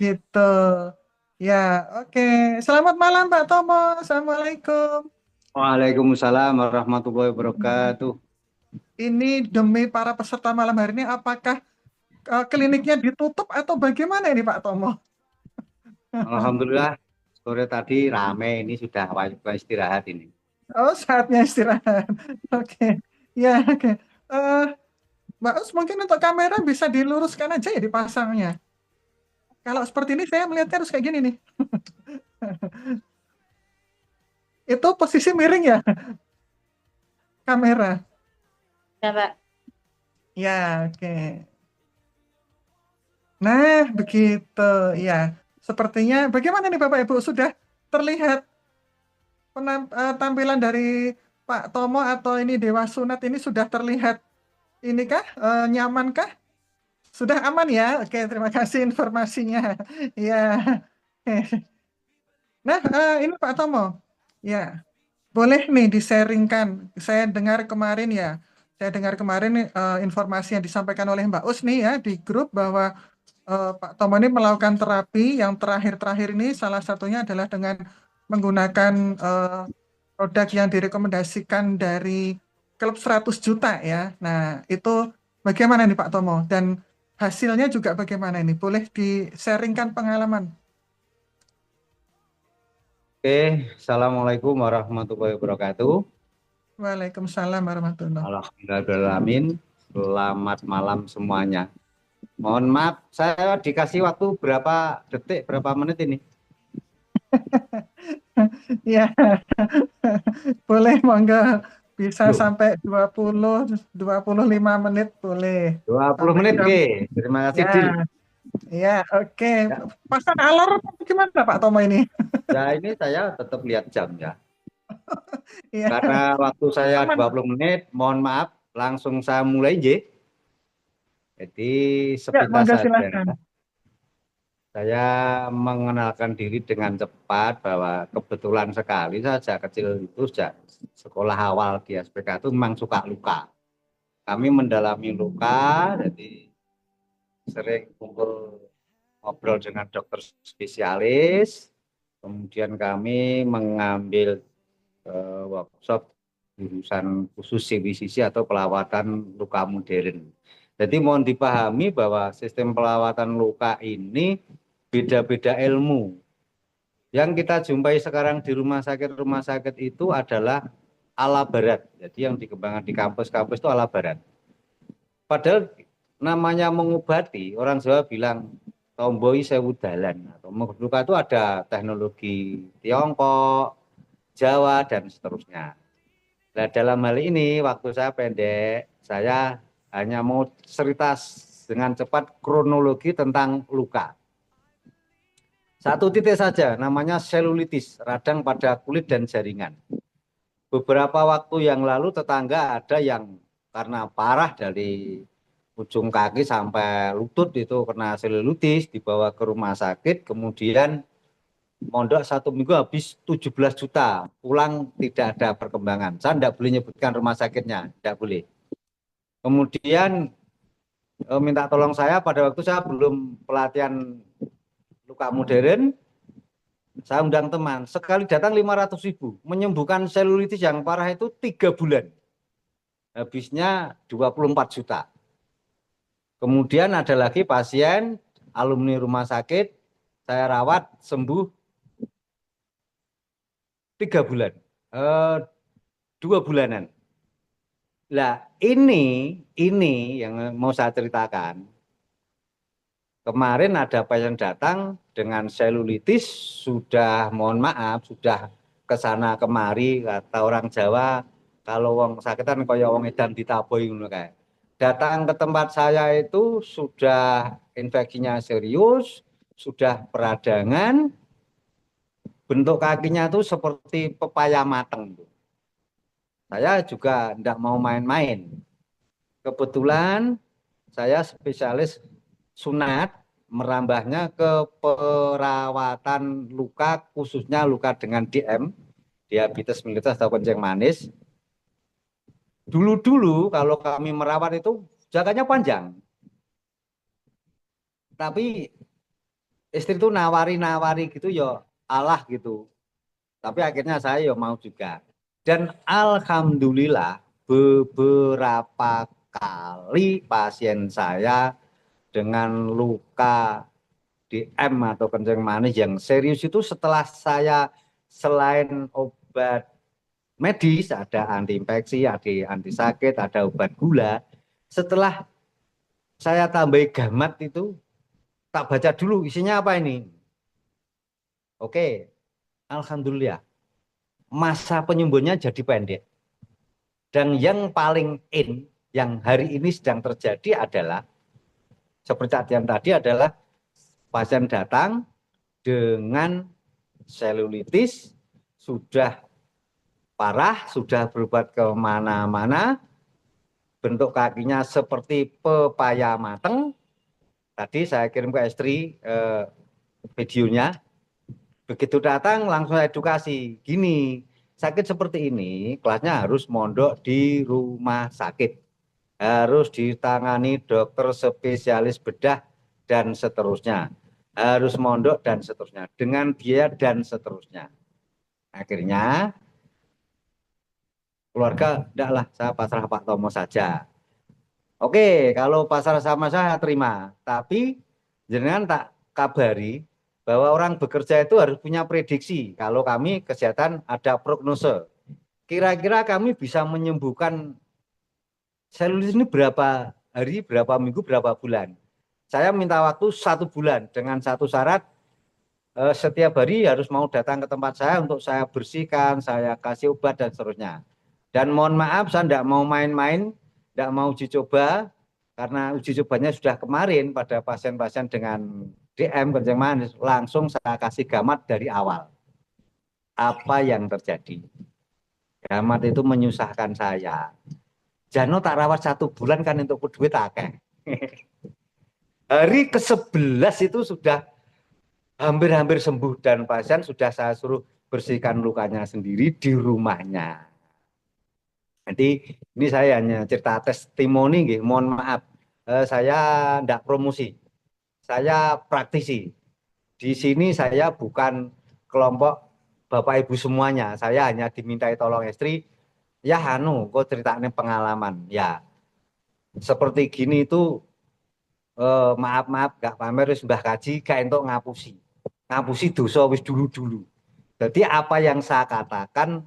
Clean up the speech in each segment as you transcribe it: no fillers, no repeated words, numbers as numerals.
begitu. Ya, oke. Selamat malam Pak Tomo. Assalamualaikum. Waalaikumsalam warahmatullahi wabarakatuh. Ini demi para peserta malam hari ini, apakah kliniknya ditutup atau bagaimana ini Pak Tomo? Alhamdulillah sore tadi rame, ini sudah waktu istirahat ini. Oh, saatnya istirahat. Oke. Ya, oke. Eh, Mbak Us, mungkin untuk kamera bisa diluruskan aja ya dipasangnya. Kalau seperti ini saya melihatnya harus kayak gini nih. Itu posisi miring ya kamera. Ya, Pak. Ya, oke. Nah, begitu. Ya, sepertinya bagaimana nih Bapak Ibu sudah terlihat tampilan dari Pak Tomo atau ini Dewa Sunat ini sudah terlihat ini kah nyaman kah? Sudah aman ya? Oke, terima kasih informasinya. Ya. Nah, ini Pak Tomo. Ya, boleh nih di-sharingkan. Saya dengar kemarin informasi yang disampaikan oleh Mbak Us nih ya di grup bahwa Pak Tomo ini melakukan terapi yang terakhir-terakhir ini salah satunya adalah dengan menggunakan produk yang direkomendasikan dari klub 100 juta ya. Nah, itu bagaimana nih Pak Tomo? Dan hasilnya juga bagaimana ini? Boleh di-sharingkan pengalaman? Oke, Assalamualaikum warahmatullahi wabarakatuh. Waalaikumsalam warahmatullahi. Alhamdulillahirrahmanirrahim. Selamat malam semuanya. Mohon maaf, saya dikasih waktu berapa detik, berapa menit ini? Ya, boleh monggo bisa Loh, sampai 25 menit boleh. 20 Sampai menit, jam. oke. Terima kasih, Ya, Dil. ya, oke. Ya, Pasang alarm apa gimana Pak Tomo ini? ya ini saya tetap lihat jam ya. Ya, Karena waktu saya aman. 20 menit, mohon maaf, langsung saya mulai, J. Jadi Ya, sepintas monggo saja. silahkan. Saya mengenalkan diri dengan cepat bahwa kebetulan sekali saja kecil itu sejak sekolah awal di SPK itu memang suka luka. Kami mendalami luka, jadi sering kumpul ngobrol dengan dokter spesialis. Kemudian kami mengambil workshop jurusan khusus CWCC atau perawatan luka modern. Jadi mohon dipahami bahwa sistem perawatan luka ini beda-beda ilmu. Yang kita jumpai sekarang di rumah sakit itu adalah ala barat. Jadi yang dikembangkan di kampus-kampus itu ala barat. Padahal namanya mengobati, orang Jawa bilang tomboi sewu dalan. Atau luka itu ada teknologi Tiongkok, Jawa, dan seterusnya. Nah, dalam hal ini waktu saya pendek, saya hanya mau cerita dengan cepat kronologi tentang luka. Satu titik saja, namanya selulitis, radang pada kulit dan jaringan. Beberapa waktu yang lalu tetangga ada yang karena parah dari ujung kaki sampai lutut itu kena selulitis, dibawa ke rumah sakit, kemudian mondok 1 minggu habis 17 juta, pulang tidak ada perkembangan. Saya tidak boleh nyebutkan rumah sakitnya, tidak boleh. Kemudian minta tolong saya pada waktu saya belum pelatihan luka modern, saya undang teman, sekali datang 500.000, menyembuhkan selulitis yang parah itu 3 bulan, habisnya 24 juta. Kemudian ada lagi pasien alumni rumah sakit, saya rawat sembuh 3 bulan, eh, 2 bulanan. Nah ini yang mau saya ceritakan. Kemarin ada pasien datang dengan selulitis, sudah mohon maaf, sudah ke sana kemari, kata orang Jawa, kalau wong sakitan kaya wong edan ditaboi ngono kae. Datang ke tempat saya itu sudah infeksinya serius, sudah peradangan, bentuk kakinya itu seperti pepaya mateng. Saya juga tidak mau main-main. Kebetulan saya spesialis sunat, merambahnya ke perawatan luka, khususnya luka dengan DM, diabetes mellitus atau kencing manis. Dulu-dulu kalau kami merawat itu jaganya panjang. Tapi istri tuh nawari-nawari gitu ya Allah gitu. Tapi akhirnya saya ya mau juga. Dan alhamdulillah beberapa kali pasien saya dengan luka DM atau kencing manis yang serius itu setelah saya selain obat medis, ada anti infeksi, ada anti sakit, ada obat gula. Setelah saya tambahi gamat itu, tak baca dulu isinya apa ini. Oke, alhamdulillah masa penyembuhannya jadi pendek. Dan yang paling yang hari ini sedang terjadi adalah seperti yang tadi adalah pasien datang dengan selulitis sudah parah, sudah berobat ke mana-mana, bentuk kakinya seperti pepaya mateng. Tadi saya kirim ke istri videonya. Begitu datang langsung edukasi. Gini, sakit seperti ini kelasnya harus mondok di rumah sakit. Harus ditangani dokter spesialis bedah dan seterusnya. Harus mondok dan seterusnya. Dengan biaya dan seterusnya. Akhirnya keluarga, enggaklah saya pasrah Pak Tomo saja. Oke, kalau pasrah sama saya terima. Tapi jenengan tak kabari bahwa orang bekerja itu harus punya prediksi. Kalau kami kesehatan ada prognose. Kira-kira kami bisa menyembuhkan selulitis ini berapa hari, berapa minggu, berapa bulan. Saya minta waktu 1 bulan dengan satu syarat, setiap hari harus mau datang ke tempat saya untuk saya bersihkan, saya kasih obat dan seterusnya. Dan mohon maaf saya tidak mau main-main, tidak mau uji coba, karena uji cobanya sudah kemarin pada pasien-pasien dengan DM kencing manis, langsung saya kasih gamat dari awal. Apa yang terjadi? Gamat itu menyusahkan saya. Jano tak rawat 1 bulan kan untuk duit akeh. Hari ke-11 itu sudah hampir-hampir sembuh dan pasien sudah saya suruh bersihkan lukanya sendiri di rumahnya. Jadi ini saya hanya cerita testimoni, mohon maaf. Saya tidak promosi, saya praktisi. Di sini saya bukan kelompok Bapak Ibu semuanya, saya hanya dimintai tolong istri, ya Hanu, kok ceritanya pengalaman. Ya, seperti gini itu maaf gak pamer wis mbah kaji gak entuk ngapusi. Ngapusi dosa wis dulu-dulu. Jadi apa yang saya katakan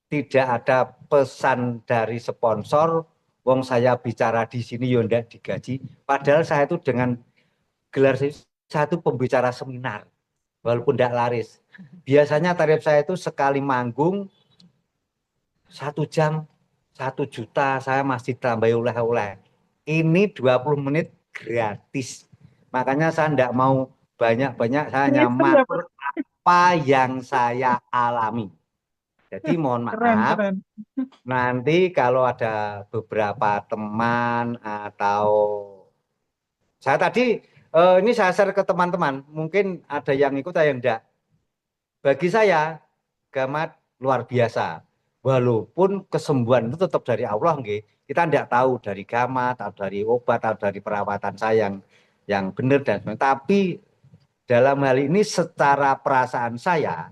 tidak ada pesan dari sponsor, wong saya bicara di sini ya ndak digaji. Padahal saya itu dengan gelar saya itu pembicara seminar, walaupun ndak laris. Biasanya tarif saya itu sekali manggung 1 jam 1 juta, saya masih tambah oleh-oleh. Ini 20 menit gratis. Makanya saya ndak mau banyak-banyak, saya hanya Itu ya, Pak. matur apa yang saya alami. Jadi mohon Keren, maaf, keren. nanti kalau ada beberapa teman atau saya tadi ini saya share ke teman-teman, mungkin ada yang ikut ada yang enggak. Bagi saya gamat luar biasa. Walaupun kesembuhan itu tetap dari Allah, nggih. Kita enggak tahu dari gamat atau dari obat atau dari perawatan saya yang benar dan sebagainya. Tapi dalam hal ini secara perasaan saya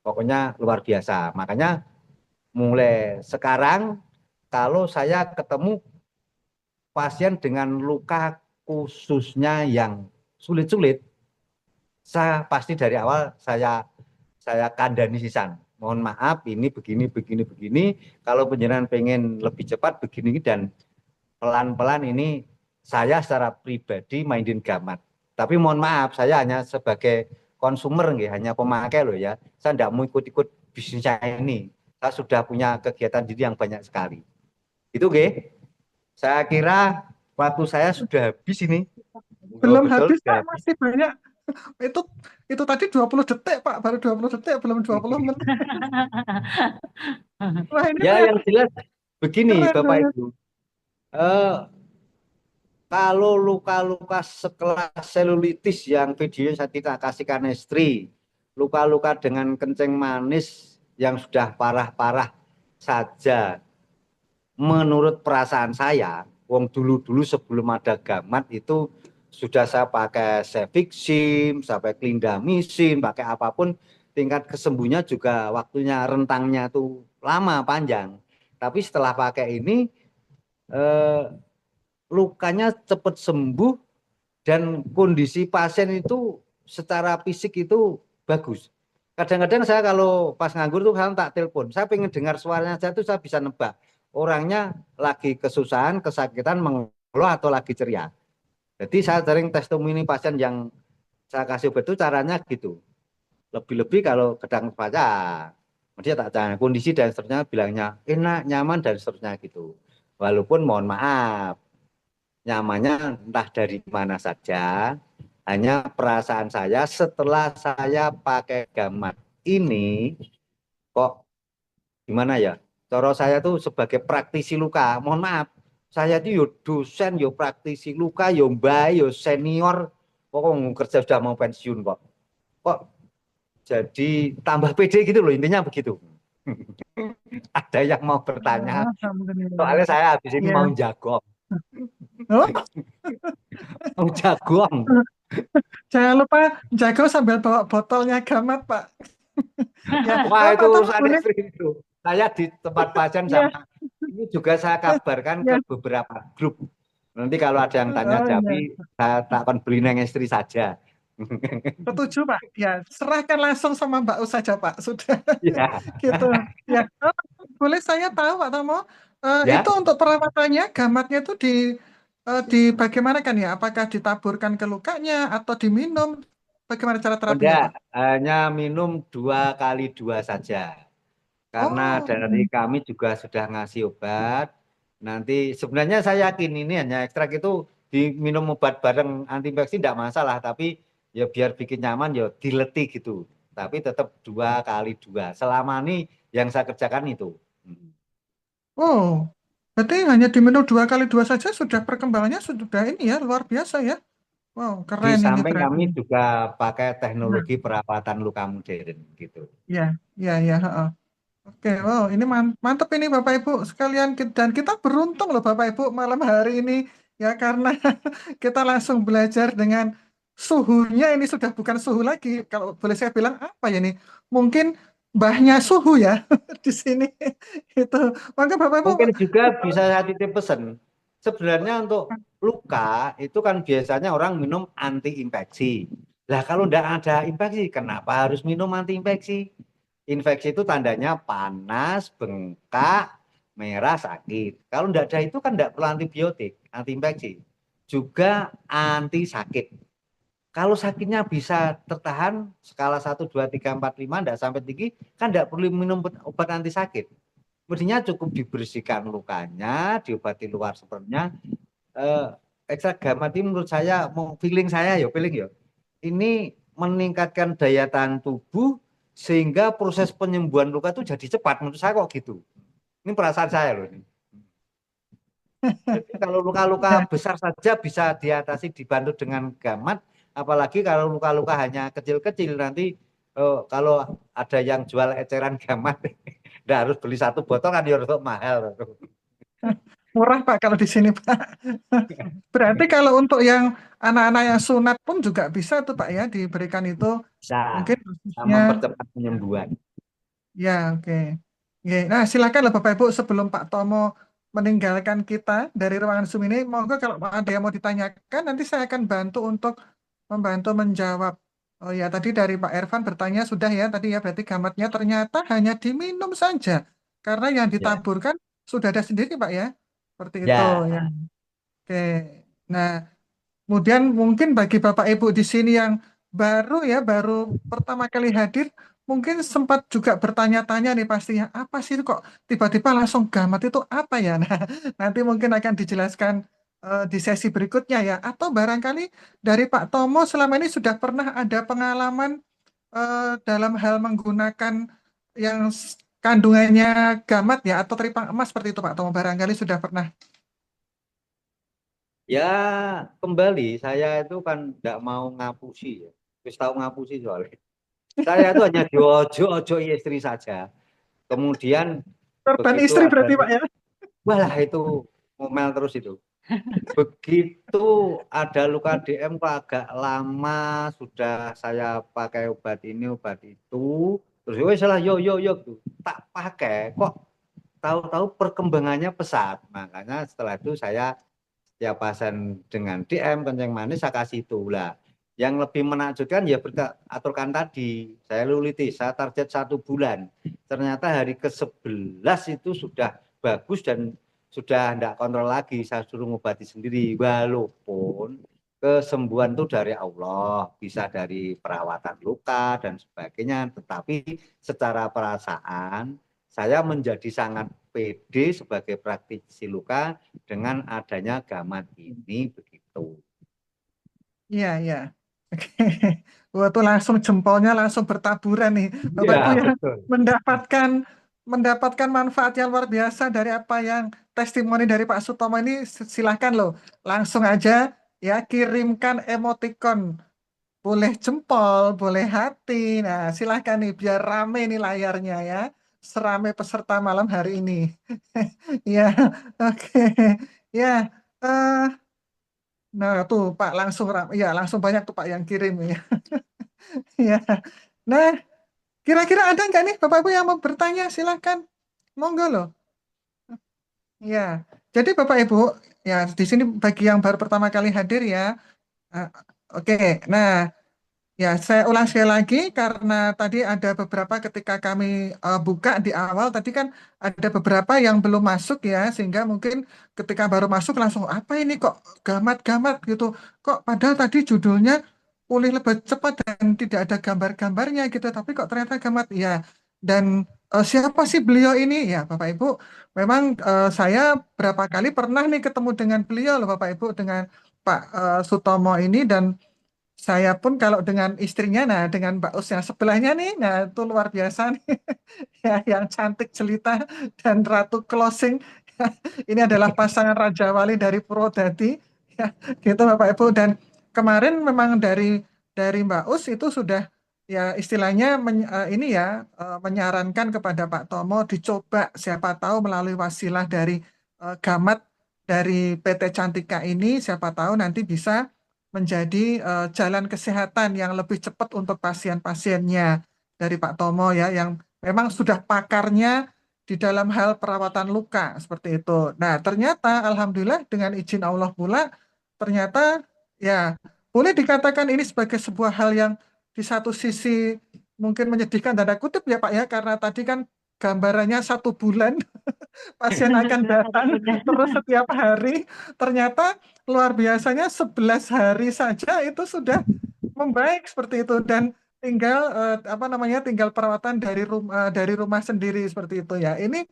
pokoknya luar biasa. Makanya mulai sekarang kalau saya ketemu pasien dengan luka khususnya yang sulit-sulit, saya pasti dari awal saya kandani sisan. Mohon maaf, ini begini. Kalau penjenengan pengen lebih cepat begini dan pelan-pelan ini saya secara pribadi mainin gamat. Tapi mohon maaf, saya hanya sebagai konsumer, hanya pemakai loh ya. Saya tidak mau ikut-ikut bisnis saya ini. Saya sudah punya kegiatan jadi yang banyak sekali. Itu saya kira waktu saya sudah habis ini. Oh, Belum betul habis, sudah Pak. habis. Masih banyak. Itu itu tadi 20 detik, Pak. Baru 20 detik, belum 20 menit. Wah, ini Ya saya yang jelas begini keren Bapak banget. Ibu. Eh, Kalau luka-luka sekelas selulitis yang video saya tidak kasihkan istri, luka-luka dengan kencing manis yang sudah parah-parah saja, menurut perasaan saya, wong dulu-dulu sebelum ada gamat itu sudah saya pakai cefixime, sampai clindamycin, pakai apapun, tingkat kesembuhnya juga waktunya rentangnya tuh lama panjang. Tapi setelah pakai ini eh, lukanya cepat sembuh dan kondisi pasien itu secara fisik itu bagus. Kadang-kadang saya kalau pas nganggur tuh saya tak telepon, saya pengen dengar suaranya saya tuh saya bisa nebak orangnya lagi kesusahan, kesakitan, mengeluh atau lagi ceria. Jadi saya sering testimoni pasien yang saya kasih obat itu caranya gitu. Lebih-lebih kalau kedang baca, dia tak tanya kondisi dan seterusnya bilangnya enak, nyaman dan seterusnya gitu. Walaupun mohon maaf, nyamannya entah dari mana saja, hanya perasaan saya setelah saya pakai gamat ini, kok gimana ya? Cara saya tuh sebagai praktisi luka, mohon maaf, saya tuh yo dosen, yo praktisi luka, yo mbak, yo senior, kok kerja sudah mau pensiun kok. Kok jadi tambah pede gitu loh, intinya begitu. Ada yang mau bertanya, Alhamdulillah. soalnya saya habis ini Ya. mau jagong, Oh, mau jagong. jangan lupa jago sambil bawa botolnya gamat, Pak. Ya, Wah itu Pak Tomo urusan boleh. istri itu. Saya di tempat pasien Ya, sama ini juga saya kabarkan ke ya. beberapa grup. Nanti kalau ada yang tanya Oh, ya. Javi, saya tak akan beli neng istri saja. Setuju, Pak. Ya, serahkan langsung sama Mbak Us saja, Pak. Sudah Ya, gitu. Ya, oh, boleh saya tahu, Pak Tomo, itu ya. untuk perawatannya, gamatnya itu di bagaimana kan ya? Apakah ditaburkan ke lukanya atau diminum? Bagaimana cara terapinya, Enggak, Pak? hanya minum 2 kali 2 saja. Karena Oh, dari kami juga sudah ngasih obat. Nanti sebenarnya saya yakin ini hanya ekstrak itu diminum obat bareng anti infeksi tidak masalah. Tapi ya biar bikin nyaman ya dileti gitu. Tapi tetap 2 kali 2. Selama ini yang saya kerjakan itu. oh, berarti hanya diminum 2 kali 2 saja sudah perkembangannya sudah ini ya luar biasa ya. Wow, Di keren ini samping berarti. kami juga pakai Ya, teknologi perawatan luka modern gitu. ya, ya, ya. Heeh. Oke, wow, ini mantap ini Bapak Ibu sekalian dan kita beruntung loh Bapak Ibu malam hari ini ya karena kita langsung belajar dengan suhunya ini sudah bukan suhu lagi. Kalau boleh saya bilang apa ya ini? Mungkin mbahnya suhu ya di sini itu. Maka Bapak Ibu Mungkin juga bisa saya titip pesan. Sebenarnya untuk luka itu kan biasanya orang minum anti infeksi. Lah kalau tidak ada infeksi, kenapa harus minum anti infeksi? Infeksi itu tandanya panas, bengkak, merah, sakit. Kalau tidak ada itu kan tidak perlu antibiotik, anti infeksi. Juga anti sakit. Kalau sakitnya bisa tertahan skala 1, 2, 3, 4, 5 tidak sampai tinggi, kan tidak perlu minum obat anti sakit. Mestinya cukup dibersihkan lukanya, diobati luar sepertinya. Eh, ekstrak gamat ini menurut saya, mau feeling saya ya, feeling ya. Ini meningkatkan daya tahan tubuh sehingga proses penyembuhan luka itu jadi cepat. Menurut saya kok gitu. Ini perasaan saya loh ini. Jadi kalau luka-luka ya, besar saja bisa diatasi dibantu dengan gamat, apalagi kalau luka-luka hanya kecil-kecil nanti kalau ada yang jual eceran gamat, nggak harus beli 1 botol kan ya untuk mahal. murah Pak kalau di sini Pak. Berarti kalau untuk yang anak-anak yang sunat pun juga bisa tuh Pak ya diberikan itu Bisa, mungkin bisa dosisnya mempercepat penyembuhan. ya oke. Oke. Nah silakan lah Bapak Ibu sebelum Pak Tomo meninggalkan kita dari ruangan Zoom ini, monggo kalau ada yang mau ditanyakan nanti saya akan bantu untuk membantu menjawab. Oh ya tadi dari Pak Ervan bertanya sudah ya tadi ya berarti gamatnya ternyata hanya diminum saja karena yang Ya, ditaburkan sudah ada sendiri Pak ya. Seperti itu ya. ya, Oke. Nah, kemudian mungkin bagi Bapak Ibu di sini yang baru ya, baru pertama kali hadir, mungkin sempat juga bertanya-tanya nih pastinya, apa sih itu kok tiba-tiba langsung gamat itu apa ya? Nah, nanti mungkin akan dijelaskan di sesi berikutnya ya. Atau barangkali dari Pak Tomo selama ini sudah pernah ada pengalaman dalam hal menggunakan yang kandungannya gamat ya, atau teripang emas seperti itu Pak Tomo, barangkali sudah pernah. ya kembali saya itu kan tidak mau ngapusi ya. Terus tahu ngapusi soalnya. Saya itu hanya diojo-ojo istri saja. Kemudian Korban begitu istri ada, berarti Pak ya? wah itu ngomel terus itu. Begitu ada luka DM kok agak lama, sudah saya pakai obat ini, obat itu, terus wes salah yo gitu. Tak pakai kok tahu-tahu perkembangannya pesat. Makanya setelah itu saya ya pasien dengan DM kencing manis saya kasih itu lah. Yang lebih menakjubkan ya aturkan tadi, saya lulitis, saya target 1 bulan. Ternyata hari ke-11 itu sudah bagus dan sudah tidak kontrol lagi, saya suruh ngobati sendiri. Walaupun kesembuhan itu dari Allah, bisa dari perawatan luka dan sebagainya, tetapi secara perasaan saya menjadi sangat pede sebagai praktisi luka dengan adanya gamat ini begitu. Iya, iya. Oke. Wah, tuh langsung jempolnya langsung bertaburan nih. Bapak Iya, Ibu yang betul. mendapatkan mendapatkan manfaat yang luar biasa dari apa yang testimoni dari Pak Sutomo ini, silahkan loh. Langsung aja ya kirimkan emoticon. Boleh jempol, boleh hati. Nah, silahkan nih biar rame nih layarnya ya. Seramai peserta malam hari ini. Ya, oke. Ya, eh, nah tuh Pak langsung ya langsung banyak tuh Pak yang kirim ya. Ya. Nah, kira-kira ada nggak nih Bapak Ibu yang mau bertanya? Silakan. Monggo loh. Ya. Jadi Bapak Ibu, ya di sini bagi yang baru pertama kali hadir ya. Ah, oke. Nah, ya, saya ulang sekali lagi karena tadi ada beberapa ketika kami buka di awal tadi kan ada beberapa yang belum masuk ya sehingga mungkin ketika baru masuk langsung apa ini kok gamat-gamat gitu. Kok padahal tadi judulnya pulih lebih cepat dan tidak ada gambar-gambarnya gitu tapi kok ternyata gamat ya. Dan siapa sih beliau ini? Ya, Bapak Ibu, memang saya berapa kali pernah nih ketemu dengan beliau loh Bapak Ibu dengan Pak Sutomo ini dan saya pun kalau dengan istrinya, nah dengan Mbak Us yang sebelahnya nih, nah itu luar biasa nih, ya yang cantik jelita dan Ratu Closing. Ini adalah pasangan Raja Wali dari Purwodadi, ya gitu Bapak Ibu. Dan kemarin memang dari Mbak Us itu sudah ya istilahnya ini ya menyarankan kepada Pak Tomo dicoba siapa tahu melalui wasilah dari Gamat dari PT Cantika ini, siapa tahu nanti bisa menjadi jalan kesehatan yang lebih cepat untuk pasien-pasiennya dari Pak Tomo ya yang memang sudah pakarnya di dalam hal perawatan luka seperti itu. Nah, ternyata alhamdulillah dengan izin Allah pula ternyata ya boleh dikatakan ini sebagai sebuah hal yang di satu sisi mungkin menyedihkan tanda kutip ya Pak ya karena tadi kan gambarannya 1 bulan pasien akan datang terus setiap hari ternyata luar biasanya 11 hari saja itu sudah membaik seperti itu dan tinggal apa namanya tinggal perawatan dari rumah sendiri seperti itu ya. Ini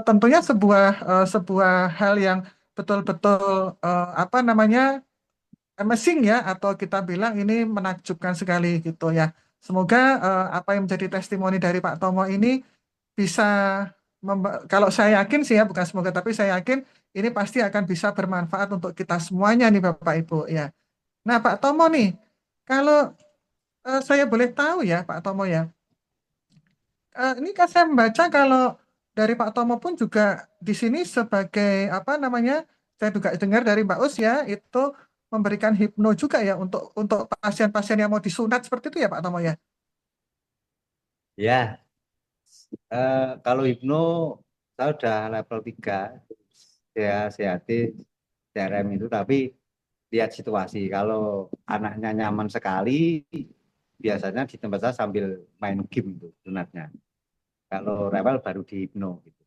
tentunya sebuah hal yang betul-betul apa namanya amazing ya atau kita bilang ini menakjubkan sekali gitu ya. Semoga apa yang menjadi testimoni dari Pak Tomo ini bisa kalau saya yakin sih ya bukan semoga tapi saya yakin ini pasti akan bisa bermanfaat untuk kita semuanya nih Bapak Ibu ya. Nah Pak Tomo nih kalau saya boleh tahu ya Pak Tomo ya. Ini kan saya membaca kalau dari Pak Tomo pun juga di sini sebagai apa namanya, saya juga dengar dari Mbak Us ya, itu memberikan hipno juga ya untuk pasien-pasien yang mau disunat seperti itu ya Pak Tomo ya. Ya, kalau hipno saya udah level 3 ya CHT CRM itu, tapi lihat situasi. Kalau anaknya nyaman sekali, biasanya di tempat saya sambil main game itu sunatnya. Kalau rewel baru di hipno gitu.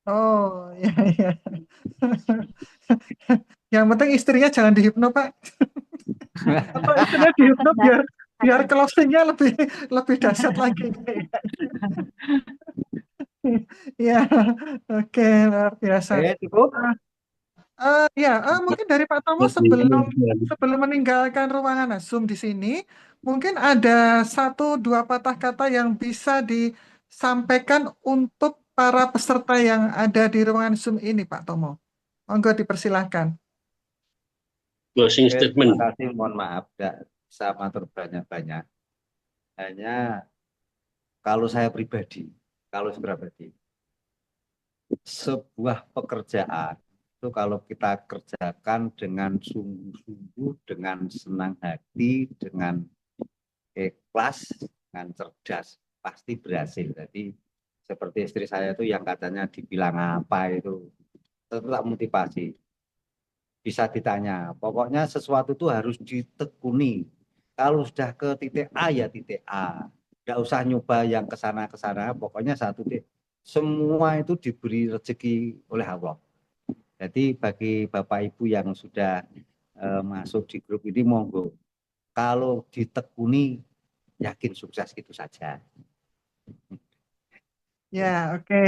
Oh ya ya. Yang penting istrinya jangan dihipno Pak. Atau istrinya dihipno biar biar closingnya lebih lebih dahsyat lagi. Ya, oke luar biasa. Cukup. Ya, mungkin dari Pak Tomo sebelum meninggalkan ruangan Zoom di sini, mungkin ada 1 2 patah kata yang bisa disampaikan untuk para peserta yang ada di ruangan Zoom ini, Pak Tomo. Monggo dipersilahkan. Closing Terima statement. kasih, mohon maaf tidak bisa matur banyak-banyak. Hanya kalau saya pribadi, sebuah pekerjaan itu kalau kita kerjakan dengan sungguh-sungguh, dengan senang hati, dengan ikhlas, dengan cerdas, pasti berhasil. Jadi seperti istri saya itu yang katanya dibilang apa itu tetap motivasi. Bisa ditanya, pokoknya sesuatu itu harus ditekuni. Kalau sudah ke titik A ya titik A. Nggak usah nyoba yang ke sana, pokoknya satu titik. Semua itu diberi rezeki oleh Allah. Jadi bagi Bapak Ibu yang sudah masuk di grup ini, monggo. Kalau ditekuni, yakin sukses gitu saja. Ya, oke.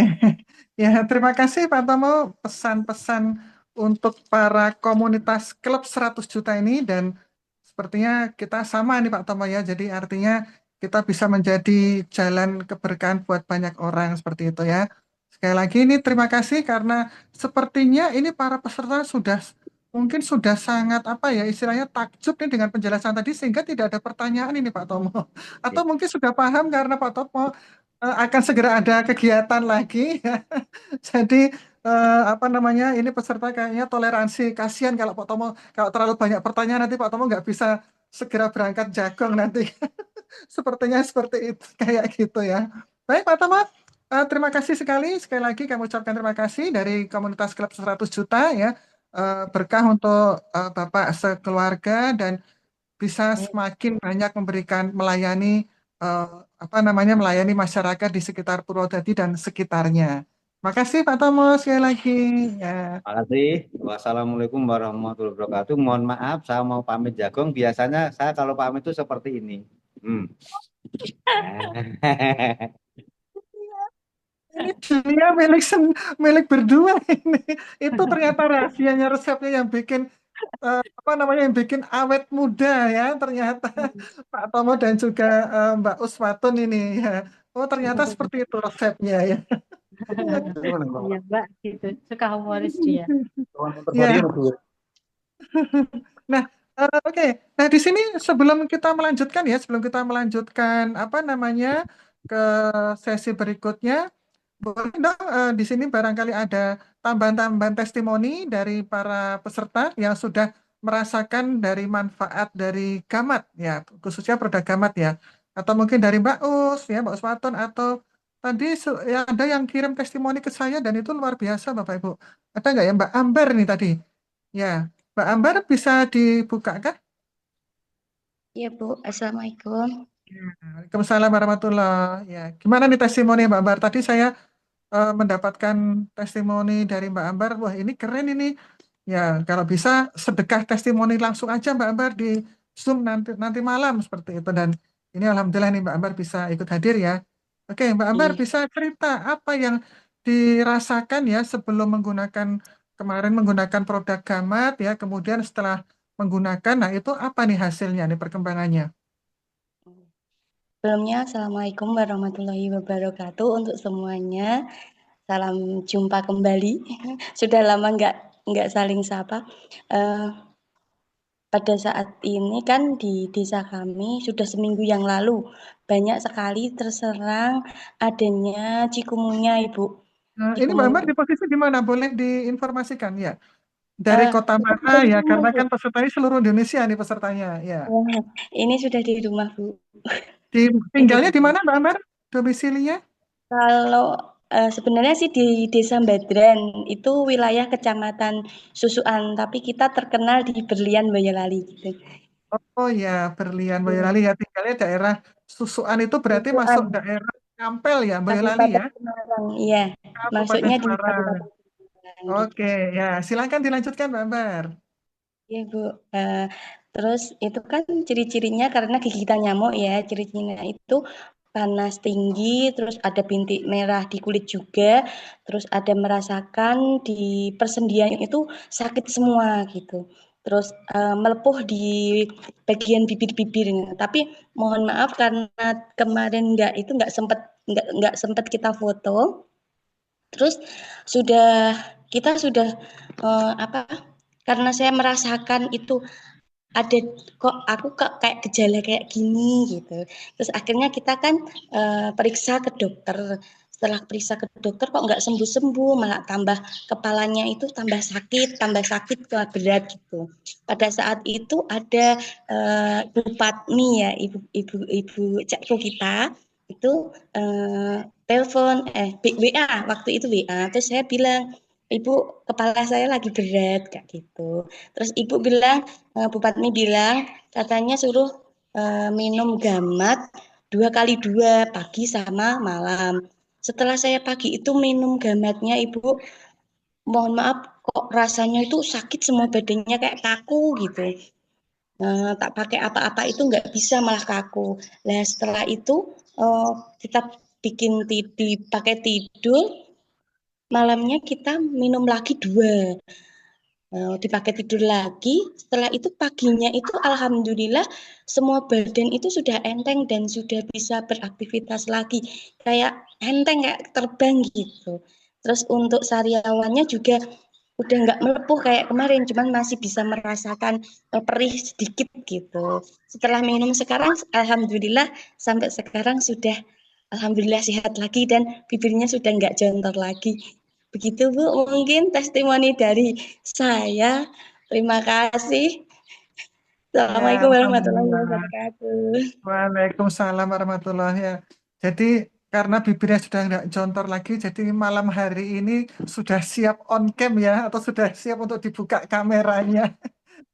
Ya, terima kasih Pak Tomo pesan-pesan untuk para komunitas klub 100 juta ini dan sepertinya kita sama nih Pak Tomo ya. Jadi artinya kita bisa menjadi jalan keberkahan buat banyak orang seperti itu ya. Sekali lagi ini terima kasih karena sepertinya ini para peserta mungkin sudah sangat apa ya istilahnya takjub nih dengan penjelasan tadi sehingga tidak ada pertanyaan ini Pak Tomo. Atau mungkin sudah paham karena Pak Tomo akan segera ada kegiatan lagi. Jadi apa namanya ini peserta kayaknya toleransi kasihan kalau Pak Tomo kalau terlalu banyak pertanyaan nanti Pak Tomo nggak bisa segera berangkat jagung nanti. Sepertinya seperti itu kayak gitu ya. Baik Pak Tomo, terima kasih sekali lagi kami ucapkan terima kasih dari komunitas klub 100 juta ya. Berkah untuk Bapak sekeluarga dan bisa semakin banyak melayani apa namanya melayani masyarakat di sekitar Purwodadi dan sekitarnya. Makasih Pak Tomo sekali lagi. Ya. Terima kasih. Wassalamualaikum warahmatullahi wabarakatuh. Mohon maaf, saya mau pamit jagung. Biasanya saya kalau pamit itu seperti ini. Ini dunia milik berdua ini. Itu ternyata rahasianya resepnya yang bikin apa namanya yang bikin awet muda ya ternyata Pak Tomo dan juga Mbak Uswatun ini ya. Oh ternyata seperti itu resepnya ya. Iya Mbak, gitu. Suka humoris dia. Ya. Nah, oke. Nah, di sini sebelum kita melanjutkan apa namanya ke sesi berikutnya, boleh dong di sini barangkali ada tambahan-tambahan testimoni dari para peserta yang sudah merasakan dari manfaat dari Gamat ya, khususnya produk Gamat ya. Atau mungkin dari Mbak Us ya, Mbak Uswatun atau tadi ya, ada yang kirim testimoni ke saya dan itu luar biasa Bapak Ibu. Ada nggak ya Mbak Amber nih tadi? Ya, Mbak Ambar bisa dibuka kah? Iya Bu, Assalamualaikum. Waalaikumsalam warahmatullahi. Ya, gimana nih testimoni Mbak Ambar? Tadi saya mendapatkan testimoni dari Mbak Ambar. Wah, ini keren ini. Ya, kalau bisa sedekah testimoni langsung aja Mbak Ambar di Zoom nanti malam seperti itu. Dan ini alhamdulillah nih Mbak Ambar bisa ikut hadir ya. Oke, Mbak Ambar Iya. bisa cerita apa yang dirasakan ya sebelum kemarin menggunakan produk Gamat ya, kemudian setelah menggunakan, nah itu apa nih hasilnya nih perkembangannya? Sebelumnya, Assalamualaikum warahmatullahi wabarakatuh untuk semuanya. Salam jumpa kembali. Sudah lama nggak saling sapa. Pada saat ini kan di desa kami sudah seminggu yang lalu banyak sekali terserang adanya cikungunya, Ibu. Nah, ini Mbak Ambar di posisi di mana? Boleh diinformasikan ya? Dari kota mana ya? Karena kan pesertanya seluruh Indonesia nih pesertanya ya. Ini sudah di rumah, Bu. Tinggalnya di mana Mbak Ambar? Domisilinya? Kalau sebenarnya sih di Desa Badran, itu wilayah Kecamatan Susuan, tapi kita terkenal di Berlian, Boyolali gitu. Oh ya, Berlian Boyolali ya. Tinggalnya daerah Susuan itu berarti Susuan, masuk daerah Ampel ya, Boyolali ya? Kabupaten Semarang. Iya, Kabupaten masuknya di Semarang. Kabupaten Semarang gitu. Oke, ya silakan dilanjutkan Mbak Ambar. Iya, Bu. Terus itu kan ciri-cirinya karena gigitan nyamuk ya, ciri-cirinya itu panas tinggi, terus ada bintik merah di kulit juga, terus ada merasakan di persendian itu sakit semua gitu. Terus melepuh di bagian bibir-bibir. Tapi mohon maaf karena kemarin nggak sempat kita foto. Terus kita sudah apa? Karena saya merasakan itu ada aku kayak gejala kayak gini gitu. Terus akhirnya kita kan periksa ke dokter. setelah periksa ke dokter kok nggak sembuh-sembuh, malah tambah kepalanya itu tambah sakit berat gitu. Pada saat itu ada Bu Patmi ya, ibu cakku kita itu telepon WA, waktu itu WA, terus saya bilang, ibu kepala saya lagi berat kayak gitu. Terus ibu bilang, Bu Patmi bilang katanya suruh minum gamat 2 kali 2 pagi sama malam. Setelah saya pagi itu minum gamatnya Ibu, mohon maaf kok rasanya itu sakit semua badannya kayak kaku gitu. Tak pakai apa-apa itu nggak bisa malah kaku. Nah setelah itu kita dipakai tidur, malamnya kita minum lagi 2. Dipakai tidur lagi, setelah itu paginya itu alhamdulillah semua badan itu sudah enteng dan sudah bisa beraktivitas lagi, kayak enteng, kayak terbang gitu. Terus untuk sariawannya juga udah nggak melepuh kayak kemarin, cuman masih bisa merasakan perih sedikit gitu. Setelah minum sekarang, alhamdulillah sampai sekarang sudah alhamdulillah sehat lagi dan bibirnya sudah nggak jontor lagi. Begitu Bu, mungkin testimoni dari saya. Terima kasih. Ya, Assalamualaikum warahmatullahi alhamdulillah. wabarakatuh. Waalaikumsalam warahmatullahi ya. Jadi karena bibirnya sudah nggak jontor lagi, jadi malam hari ini sudah siap on cam ya, atau sudah siap untuk dibuka kameranya.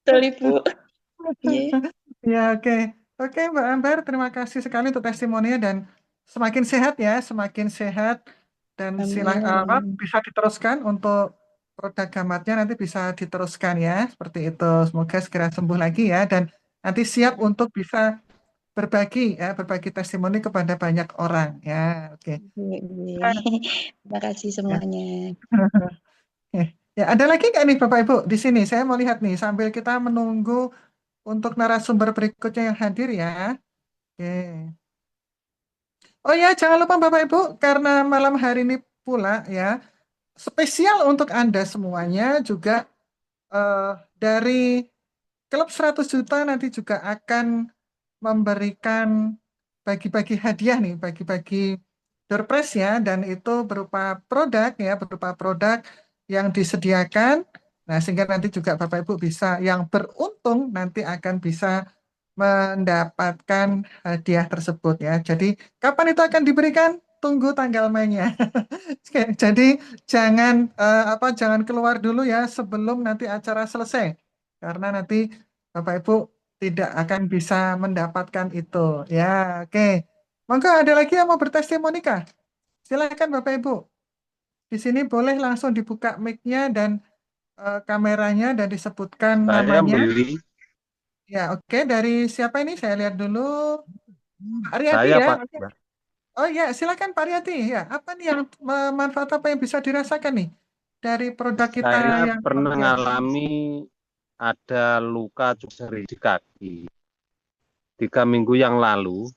Betul Ibu. Iya. Ya, oke. Oke, Mbak Ambar, terima kasih sekali untuk testimoninya dan semakin sehat ya, semakin sehat dan Amin. bisa diteruskan untuk produk gamatnya nanti bisa diteruskan ya, seperti itu. Semoga segera sembuh lagi ya dan nanti siap untuk bisa berbagi ya, berbagi testimoni kepada banyak orang ya. Oke. Iya. Nah, Terima kasih ya. semuanya. Oke. Ya, ada lagi nggak nih Bapak Ibu di sini? Saya mau lihat nih sambil kita menunggu untuk narasumber berikutnya yang hadir ya. Oke. Oh ya, jangan lupa Bapak Ibu, karena malam hari ini pula ya, spesial untuk Anda semuanya juga eh, dari Klub 100 Juta nanti juga akan memberikan bagi-bagi hadiah nih, bagi-bagi door prize ya, dan itu berupa produk ya, berupa produk yang disediakan. Nah, sehingga nanti juga Bapak Ibu bisa, yang beruntung nanti akan bisa mendapatkan hadiah tersebut ya. Jadi kapan itu akan diberikan? Tunggu tanggal mainnya. Oke, jadi jangan keluar dulu ya sebelum nanti acara selesai. Karena nanti Bapak Ibu tidak akan bisa mendapatkan itu. Ya, oke. Monggo ada lagi yang mau bertestimoni kah? Silakan Bapak Ibu. Di sini boleh langsung dibuka mic-nya dan kameranya dan disebutkan Saya namanya. beli, Ya, oke. Dari siapa ini? Saya lihat dulu. Pak Riyadi saya ya. Pak, Oke. Oh ya, silakan Pak Riyadi. Ya, apa nih yang manfaat apa yang bisa dirasakan nih dari produk kita saya yang pernah biasa? mengalami ada luka curi di kaki 3 minggu yang lalu.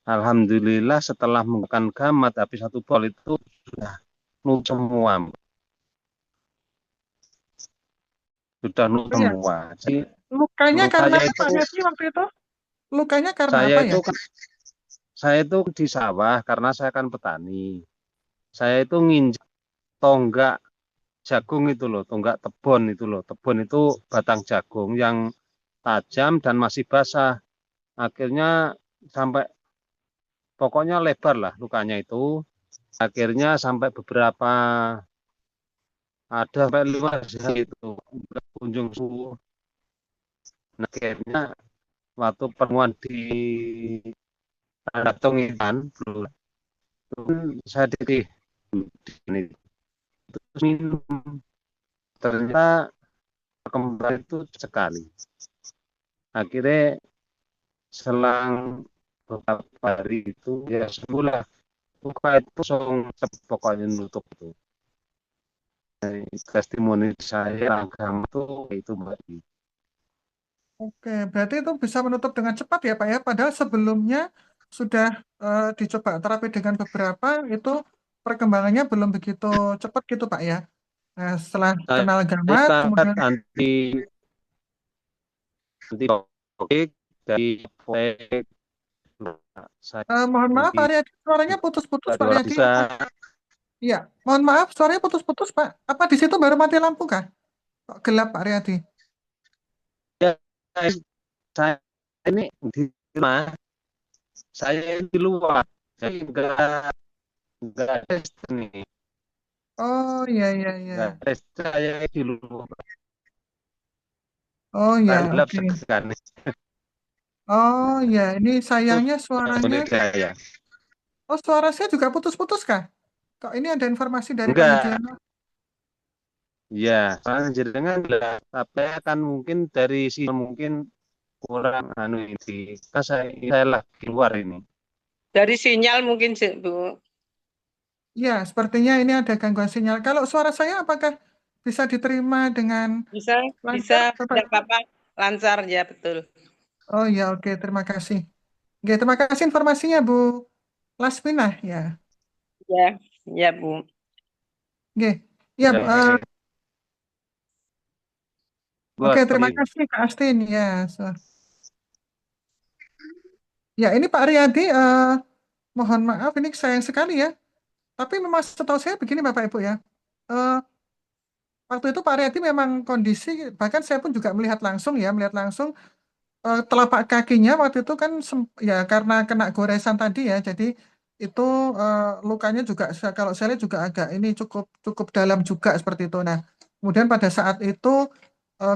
Alhamdulillah setelah menggunakan gamat habis 1 botol itu sudah nutup semua, sudah nutup Oh ya, semua. Jadi lukanya karena lukanya apa itu Pak Riyadi waktu itu? Lukanya karena saya apa ya? itu saya itu di sawah karena saya kan petani. Saya itu nginjak tonggak jagung itu loh, tonggak tebon itu loh. Tebon itu batang jagung yang tajam dan masih basah. Akhirnya sampai pokoknya lebar lah lukanya itu. Akhirnya sampai beberapa ada sampai 5 hari itu kunjung suhu. Nah, akhirnya waktu pertemuan di Tungitan, saya di ini terus minum. Ternyata kembali itu sekali. Akhirnya selang beberapa hari itu ya sembuhlah. Luka itu langsung pokoknya nutup itu. Testimoni saya agama itu Mbak. Oke, berarti itu bisa menutup dengan cepat ya Pak ya. Padahal sebelumnya sudah dicoba terapi dengan beberapa itu perkembangannya belum begitu cepat gitu Pak ya. Nah, setelah Saya kenal gamat dapat kemudian antibiotik dari apotek Saya Mohon maaf Pak di Riyadi, suaranya putus-putus Pak 200 Riyadi. bisa. Iya, mohon maaf, suaranya putus-putus Pak. Apa di situ baru mati lampu kah? Kok gelap Pak Riyadi? Ya, saya ini di rumah, saya di luar, jadi enggak ada ini, Oh iya iya iya. enggak ada saya di luar, Oh kan ya, gelap oke. sekali. Oh ya, ini Itu sayangnya suaranya. milik saya. Oh, suara saya juga putus-putus kah? Kok ini ada informasi dari Pak Enggak, Yudhoyono? ya, soalnya jenengan gelap, tapi kan mungkin dari sini mungkin kurang anu ini, kan saya lagi keluar ini. Dari sinyal mungkin sih, Bu. Ya, sepertinya ini ada gangguan sinyal. Kalau suara saya apakah bisa diterima dengan Bisa, lancar, Bapak tidak Ibu? apa-apa, lancar ya, betul. Oh ya, oke, terima kasih. Oke, terima kasih informasinya Bu Lasminah ya. Ya, ya, Bu. Oke, ya, Ya, oke, buat terima kasih Kak Astin ya. Ya, ini Pak Riyadi, mohon maaf, ini sayang sekali ya. Tapi memang setahu saya begini Bapak Ibu ya. Eh, Waktu itu Pak Riyadi memang kondisi, bahkan saya pun juga melihat langsung ya, melihat langsung telapak kakinya waktu itu kan ya karena kena goresan tadi ya, jadi itu lukanya juga kalau saya lihat juga agak ini cukup cukup dalam juga seperti itu. Nah, kemudian pada saat itu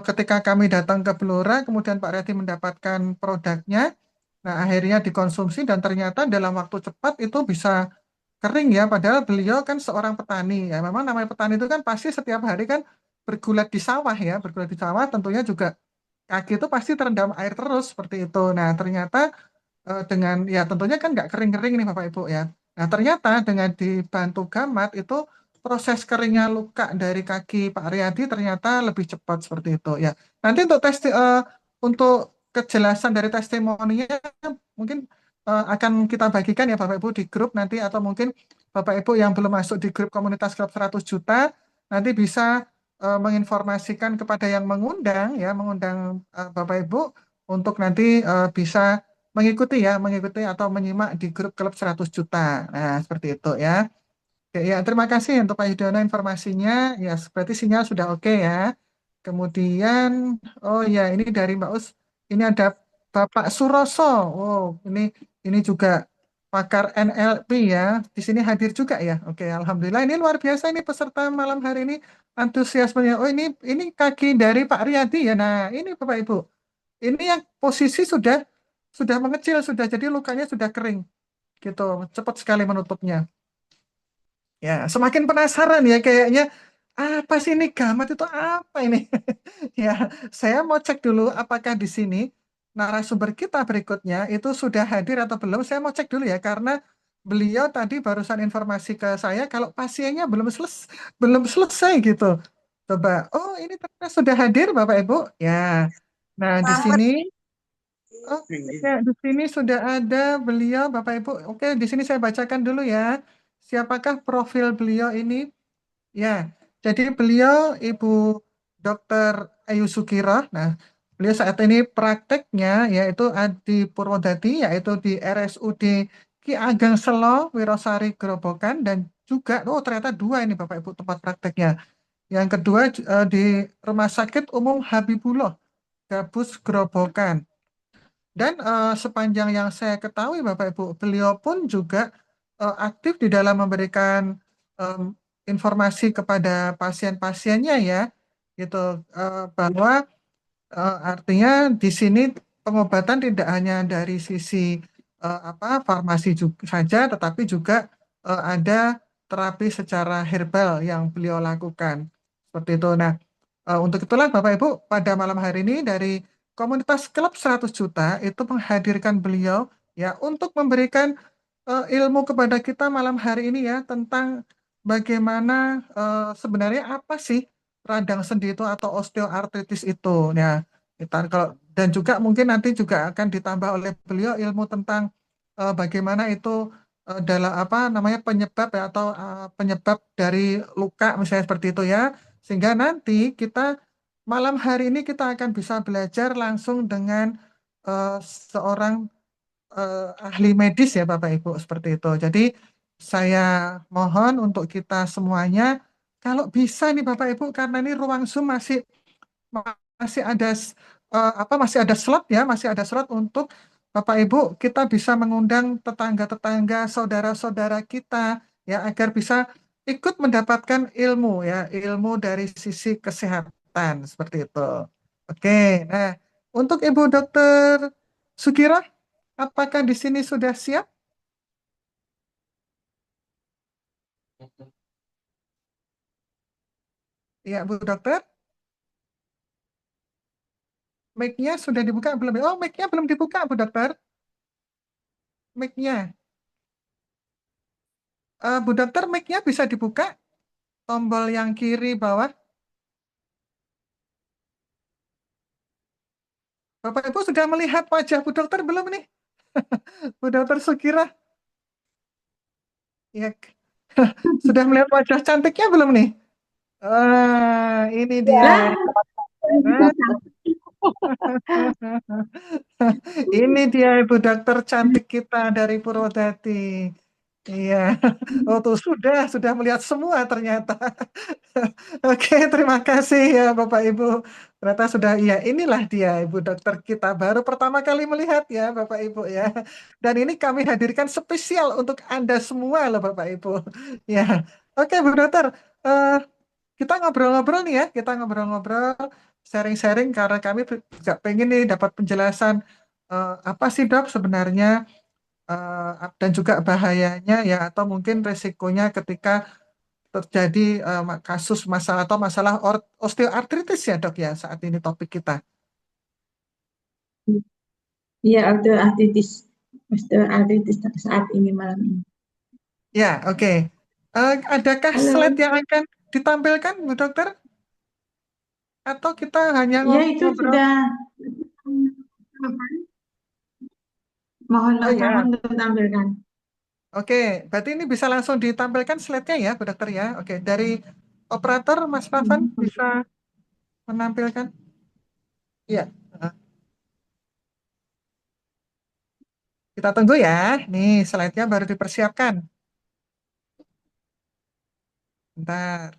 ketika kami datang ke Blora, kemudian Pak Riyadi mendapatkan produknya, nah akhirnya dikonsumsi dan ternyata dalam waktu cepat itu bisa kering ya, padahal beliau kan seorang petani ya. Memang namanya petani itu kan pasti setiap hari kan bergulat di sawah ya, bergulat di sawah tentunya juga kaki itu pasti terendam air terus seperti itu. Nah, ternyata dengan ya tentunya kan nggak kering-kering nih Bapak Ibu ya. Nah, ternyata dengan dibantu gamat itu proses keringnya luka dari kaki Pak Riyadi ternyata lebih cepat seperti itu ya. Nanti untuk kejelasan dari testimoninya mungkin akan kita bagikan ya Bapak Ibu di grup nanti atau mungkin Bapak Ibu yang belum masuk di grup komunitas Klub 100 Juta nanti bisa menginformasikan kepada yang mengundang ya, mengundang Bapak Ibu untuk nanti bisa mengikuti atau menyimak di grup Klub 100 Juta. Nah, seperti itu ya. Oke, ya, terima kasih untuk Pak Yudhoyono informasinya. Ya, seperti sinyal sudah oke ya. Kemudian, oh ya, ini dari Mbak Us. Ini ada Bapak Suroso. Oh, ini juga pakar NLP ya. Di sini hadir juga ya. Oke, alhamdulillah ini luar biasa ini peserta malam hari ini antusiasmenya. Oh, ini kaki dari Pak Riyadi ya. Nah, ini Bapak Ibu. Ini yang posisi sudah mengecil, sudah jadi lukanya sudah kering gitu. Cepat sekali menutupnya. Ya, semakin penasaran ya kayaknya apa sih ini gamat itu apa ini? Ya, saya mau cek dulu apakah di sini narasumber kita berikutnya itu sudah hadir atau belum. Saya mau cek dulu ya karena beliau tadi barusan informasi ke saya kalau pasiennya belum selesai gitu. Coba, oh ini ternyata sudah hadir Bapak Ibu. Ya. Nah, di sini oh, ya, di sini sudah ada beliau, Bapak Ibu. Oke, di sini saya bacakan dulu ya. Siapakah profil beliau ini? Ya, jadi beliau Ibu Dr. Ayu Sukiro. Nah, beliau saat ini prakteknya yaitu di Purwodadi, yaitu di RSUD Ki Ageng Selo, Wirosari, Grobogan, dan juga, oh ternyata dua ini Bapak Ibu tempat prakteknya. Yang kedua di Rumah Sakit Umum Habibullah, Gabus, Grobogan. Dan sepanjang yang saya ketahui Bapak Ibu, beliau pun juga aktif di dalam memberikan em, informasi kepada pasien-pasiennya ya, gitu bahwa artinya di sini pengobatan tidak hanya dari sisi farmasi juga saja, tetapi juga ada terapi secara herbal yang beliau lakukan seperti itu. Nah, untuk itulah Bapak Ibu pada malam hari ini dari komunitas Klub 100 Juta itu menghadirkan beliau ya untuk memberikan ilmu kepada kita malam hari ini ya tentang bagaimana sebenarnya apa sih radang sendi itu atau osteoartritis itu. Ya, kita kalau dan juga mungkin nanti juga akan ditambah oleh beliau ilmu tentang bagaimana itu dalam apa namanya penyebab ya atau penyebab dari luka misalnya seperti itu ya. Sehingga nanti kita malam hari ini kita akan bisa belajar langsung dengan seorang ahli medis ya Bapak Ibu seperti itu. Jadi saya mohon untuk kita semuanya kalau bisa nih Bapak Ibu karena ini ruang Zoom masih ada masih ada slot ya, masih ada slot untuk Bapak Ibu kita bisa mengundang tetangga-tetangga, saudara-saudara kita ya agar bisa ikut mendapatkan ilmu ya, ilmu dari sisi kesehatan seperti itu. Oke, nah untuk Ibu Dokter Sukira, apakah di sini sudah siap? Ya, Bu Dokter, mic-nya sudah dibuka belum? Oh, mic-nya belum dibuka, Bu Dokter. Mic-nya. Bu Dokter, mic-nya bisa dibuka? Tombol yang kiri bawah. Bapak Ibu sudah melihat wajah Bu Dokter belum nih? Bu Dokter Sukira? Ya, sudah melihat wajah cantiknya belum nih? Ini dia. Ini dia Ibu Dokter cantik kita dari Purwodadi. Iya. Oh tuh sudah melihat semua ternyata. Oke, terima kasih ya Bapak Ibu. Ternyata sudah iya, inilah dia Ibu Dokter kita baru pertama kali melihat ya Bapak Ibu ya. Dan ini kami hadirkan spesial untuk Anda semua loh Bapak Ibu. Ya. Oke Bu Dokter, eh, kita ngobrol-ngobrol nih ya, kita ngobrol-ngobrol, sharing-sharing karena kami juga pengen nih dapat penjelasan apa sih Dok sebenarnya dan juga bahayanya ya atau mungkin resikonya ketika terjadi kasus masalah atau masalah osteoartritis ya Dok ya saat ini topik kita. Iya, osteoartritis saat ini malam ini. Ya, oke. Adakah Halo. slide yang akan ditampilkan Bu Dokter? Atau kita hanya Ya, itu ngobrol? sudah. Mohon Oh Mas ya. Afan untuk tampilkan. Oke, berarti ini bisa langsung ditampilkan slide-nya ya, Bu Dokter ya. Oke, dari operator Mas Fafan bisa menampilkan. Iya. Kita tunggu ya. Nih, slide-nya baru dipersiapkan. Bentar.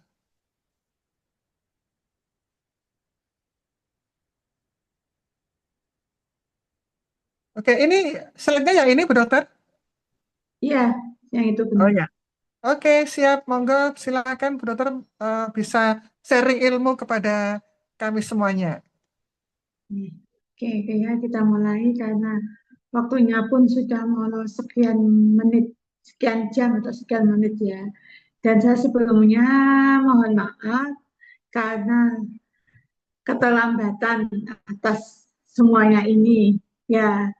Oke, ini slide-nya yang ini, Bu Dokter? Iya, yang itu Oh benar. ya. Oke, siap. Monggo, silakan Bu Dokter bisa sharing ilmu kepada kami semuanya. Oke, kayaknya kita mulai karena waktunya pun sudah mau sekian menit, sekian jam atau sekian menit ya. Dan saya sebelumnya mohon maaf karena keterlambatan atas semuanya ini. Ya,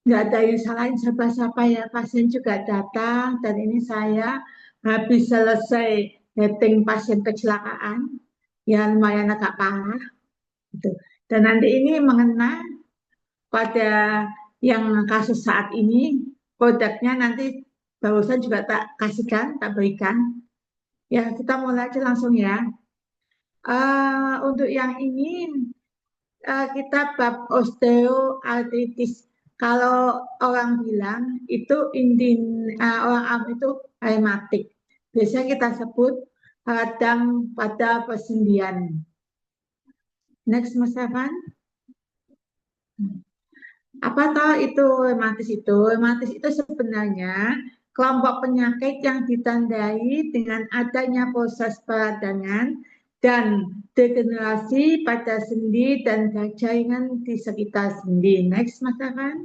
nggak ada yang salahin siapa-siapa ya. Pasien juga datang dan ini saya habis selesai setting pasien kecelakaan. Ya, lumayan agak parah. Gitu. Dan nanti ini mengena pada yang kasus saat ini, produknya nanti barusan juga tak kasihkan, tak berikan. Ya, kita mulai aja langsung ya. Untuk yang ini, kita bab osteoartritis. Kalau orang bilang itu orang awam itu rematik. Biasanya kita sebut radang pada persendian. Next, Mas Evan. Apa tahu itu rematis itu? Rematis itu sebenarnya kelompok penyakit yang ditandai dengan adanya proses peradangan dan degenerasi pada sendi dan jaringan di sekitar sendi. Next, Mas Afan.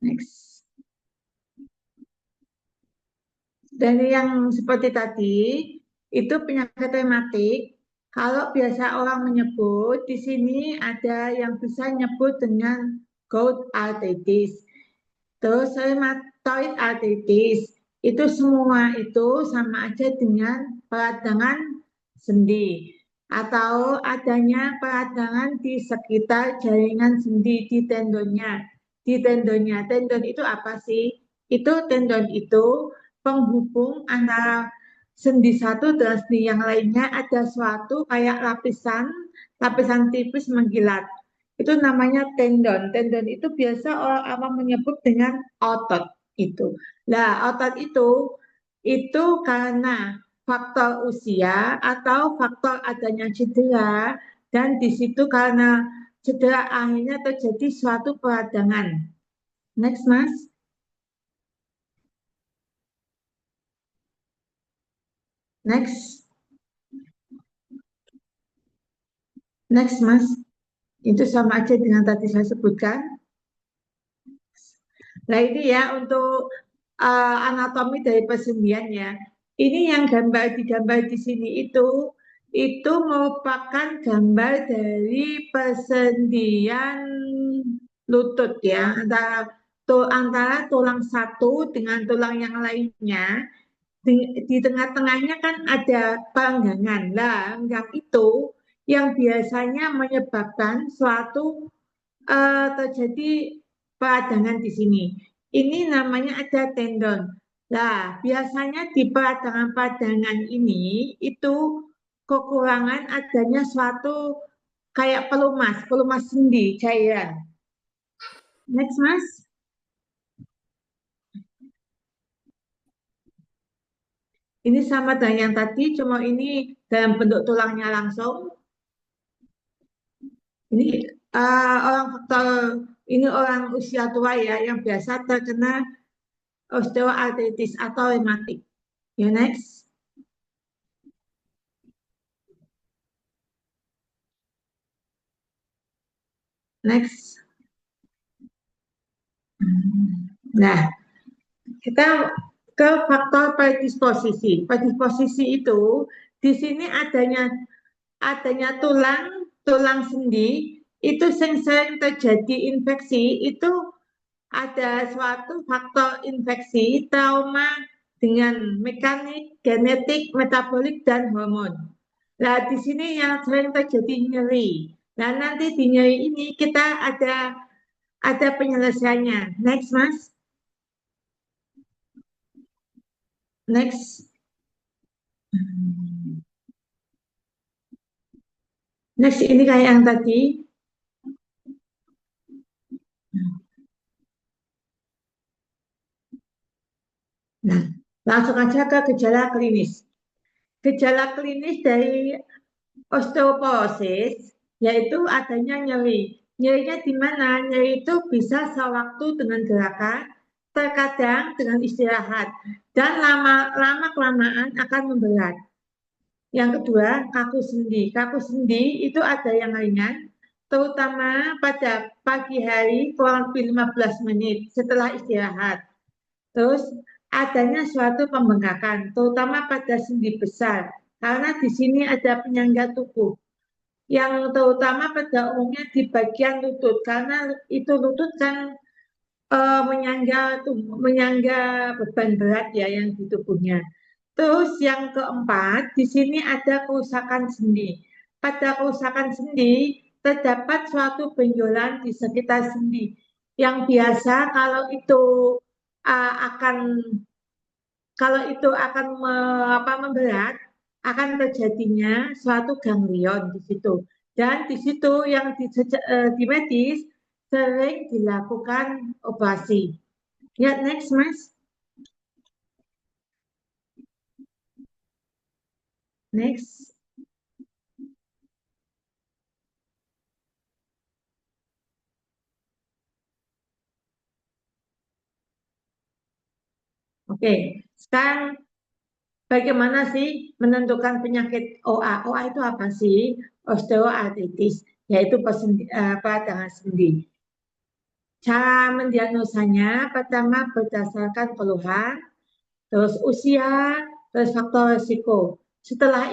Next. Dari yang seperti tadi, itu penyakit rematik. Kalau biasa orang menyebut, di sini ada yang bisa nyebut dengan gout arthritis. Terus rheumatoid arthritis. Itu semua itu sama aja dengan peradangan sendi atau adanya peradangan di sekitar jaringan sendi di tendonnya. Di tendonnya, tendon itu apa sih? Tendon itu penghubung antara sendi satu dengan sendi yang lainnya ada suatu kayak lapisan tipis mengkilat. itu namanya tendon. Tendon itu biasa orang awam menyebut dengan otot itu. Nah, otot itu karena faktor usia atau faktor adanya cedera, dan di situ karena cedera akhirnya terjadi suatu peradangan. Next, Mas. Next. Next, Mas. Itu sama aja dengan tadi saya sebutkan. Nah, ini ya untuk anatomi dari persendian ya. Ini yang digambar di sini itu merupakan gambar dari persendian lutut ya, antara tulang satu dengan tulang yang lainnya. Di tengah-tengahnya kan ada perenggangan. Lah, renggang itu yang biasanya menyebabkan suatu terjadi peradangan di sini. Ini namanya ada tendon. Nah, biasanya di peradangan-peradangan ini itu kekurangan adanya suatu kayak pelumas sendi cairan. Next, Mas. Ini sama dengan yang tadi, cuma ini dalam bentuk tulangnya langsung. Ini orang usia tua ya yang biasa terkena osteoartritis atau rematik. Ya, next. Next. Nah, kita ke faktor predisposisi. Predisposisi itu di sini adanya tulang sendi itu sering terjadi infeksi, itu ada suatu faktor infeksi, trauma dengan mekanik, genetik, metabolik, dan hormon. Nah, di sini yang sering terjadi nyeri. Nah, nanti di nyeri ini kita ada penyelesaiannya. Next, Mas. Next. Next, ini kayak yang tadi. Nah, langsung aja ke gejala klinis. Gejala klinis dari osteoporosis yaitu adanya nyeri. Nyerinya di mana? Nyeri itu bisa sewaktu dengan gerakan, terkadang dengan istirahat, dan lama-kelamaan akan memberat. Yang kedua, kaku sendi. Kaku sendi itu ada yang ringan, terutama pada pagi hari kurang lebih 15 menit setelah istirahat. Terus adanya suatu pembengkakan, terutama pada sendi besar, karena di sini ada penyangga tubuh, yang terutama pada umumnya di bagian lutut, karena itu lutut kan menyangga beban berat ya yang di tubuhnya. Terus yang keempat, di sini ada kerusakan sendi. Pada kerusakan sendi terdapat suatu benjolan di sekitar sendi, yang biasa kalau itu akan memberat, akan terjadinya suatu ganglion di situ. Dan di situ yang di medis sering dilakukan operasi. Ya, next, Mas. Next. Oke, sekarang bagaimana sih menentukan penyakit OA? OA itu apa sih? Osteoartritis, yaitu peradangan sendi. Cara mendiagnosanya pertama berdasarkan keluhan, terus usia, terus faktor risiko. Setelah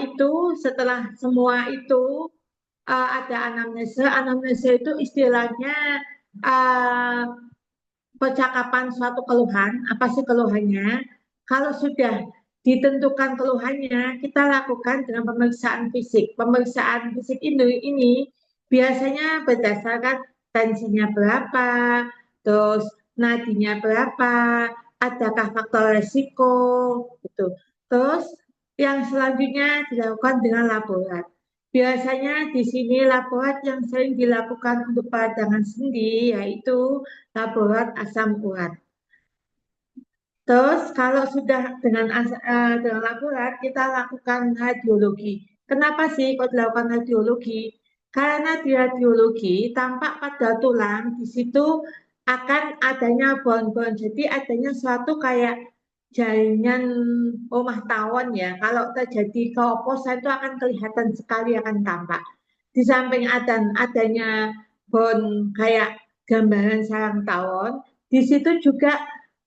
semua itu ada anamnesa. Anamnesa itu istilahnya percakapan suatu keluhan, apa sih keluhannya? Kalau sudah ditentukan keluhannya, kita lakukan dengan pemeriksaan fisik. Pemeriksaan fisik ini biasanya berdasarkan tensinya berapa, terus nadinya berapa, adakah faktor resiko, gitu. Terus yang selanjutnya dilakukan dengan laborat. biasanya di sini laborat yang sering dilakukan untuk peradangan sendi yaitu laborat asam urat. Terus kalau sudah dengan laborat kita lakukan radiologi. Kenapa sih kok dilakukan radiologi? Karena di radiologi tampak pada tulang di situ akan adanya bond-bond. Jadi adanya suatu kayak jaringan rumah tawon ya. Kalau terjadi keoplosan itu akan kelihatan sekali akan tampak. Di samping adanya bond kayak gambaran sarang tawon, di situ juga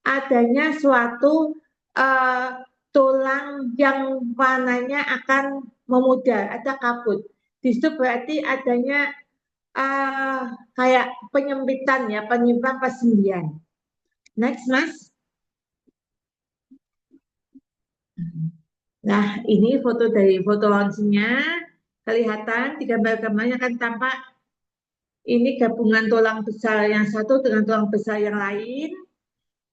adanya suatu eh, tulang yang warnanya akan memudar, ada kabut. Di situ berarti adanya eh, kayak penyempitan ya, penyimpan persendian. Next, Mas. Nah, ini foto dari foto ronsennya. Kelihatan di gambar-gambarnya kan tampak ini gabungan tulang besar yang satu dengan tulang besar yang lain.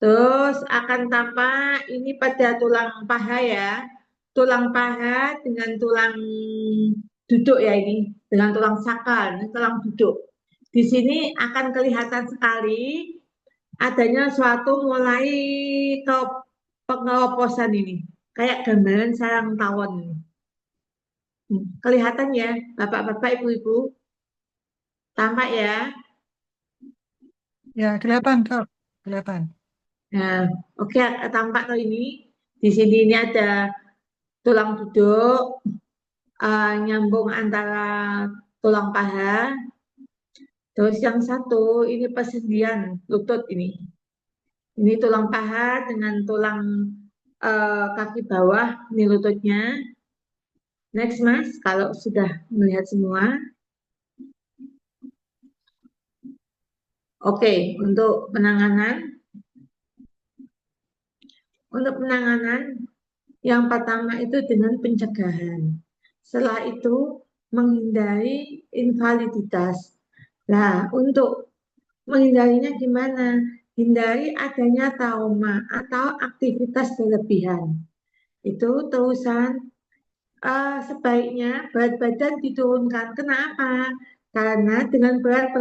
Terus akan tampak ini pada tulang paha ya. Tulang paha dengan tulang duduk ya ini. Dengan tulang sakal, ini tulang duduk. Di sini akan kelihatan sekali adanya suatu mulai ke pengeroposan ini. Kayak gambaran sarang tawon. Kelihatan ya, Bapak-bapak, Ibu-ibu? Tampak ya? Ya, kelihatan, Kak. Kelihatan. Nah, oke, tampak tuh ini. Di sini ini ada tulang duduk, nyambung antara tulang paha. Terus yang satu, ini persendian lutut ini. Ini tulang paha dengan tulang kaki bawah, ini lututnya. Next, Mas, kalau sudah melihat semua. Oke, untuk penanganan. Untuk penanganan, yang pertama itu dengan pencegahan. Setelah itu, menghindari invaliditas. Nah, untuk menghindarinya gimana? Hindari adanya trauma atau aktivitas berlebihan. Itu terusan sebaiknya berat badan diturunkan. Kenapa? Karena dengan berat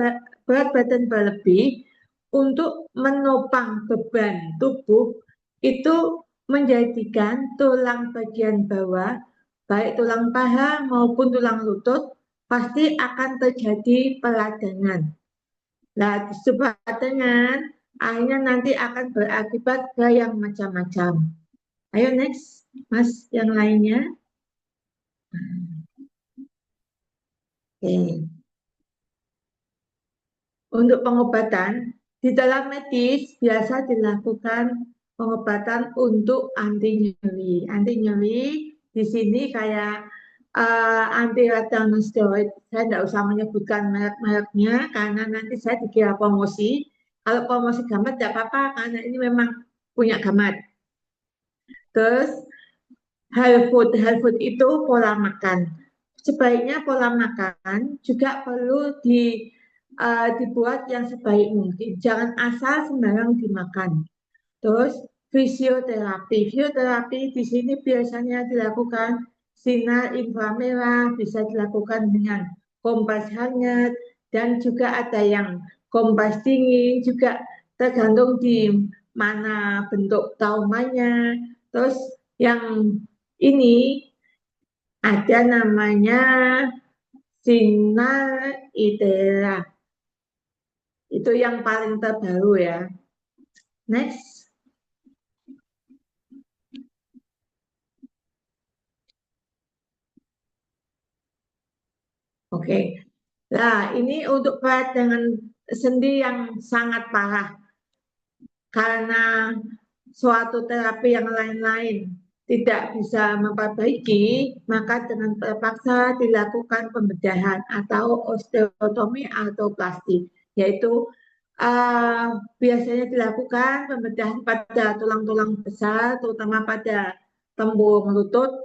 badan berlebih untuk menopang beban tubuh itu menjadikan tulang bagian bawah, baik tulang paha maupun tulang lutut, pasti akan terjadi peradangan. Nah, disebut peradangan, akhirnya nanti akan berakibat ke yang macam-macam. Ayo next, Mas, yang lainnya. Oke. Untuk pengobatan, di dalam medis biasa dilakukan pengobatan untuk anti nyeri. Anti nyeri di sini kayak anti radang steroid. Saya tidak usah menyebutkan merek-mereknya karena nanti saya dikira promosi. Kalau promosi gamat tidak apa-apa karena ini memang punya gamat. Terus health food itu pola makan. Sebaiknya pola makan juga perlu dibuat yang sebaik mungkin. Jangan asal sembarang dimakan. Terus fisioterapi. Fisioterapi di sini biasanya dilakukan sinar inframerah, bisa dilakukan dengan kompas hangat, dan juga ada yang kompas dingin, juga tergantung di mana bentuk traumanya. Terus yang ini ada namanya sinar ITERA. Itu yang paling terbaru ya. Next. Oke. Nah, ini untuk peradangan sendi yang sangat parah. Karena suatu terapi yang lain-lain tidak bisa memperbaiki, maka dengan terpaksa dilakukan pembedahan atau osteotomi atau plastik, yaitu biasanya dilakukan pembedahan pada tulang-tulang besar, terutama pada tempurung lutut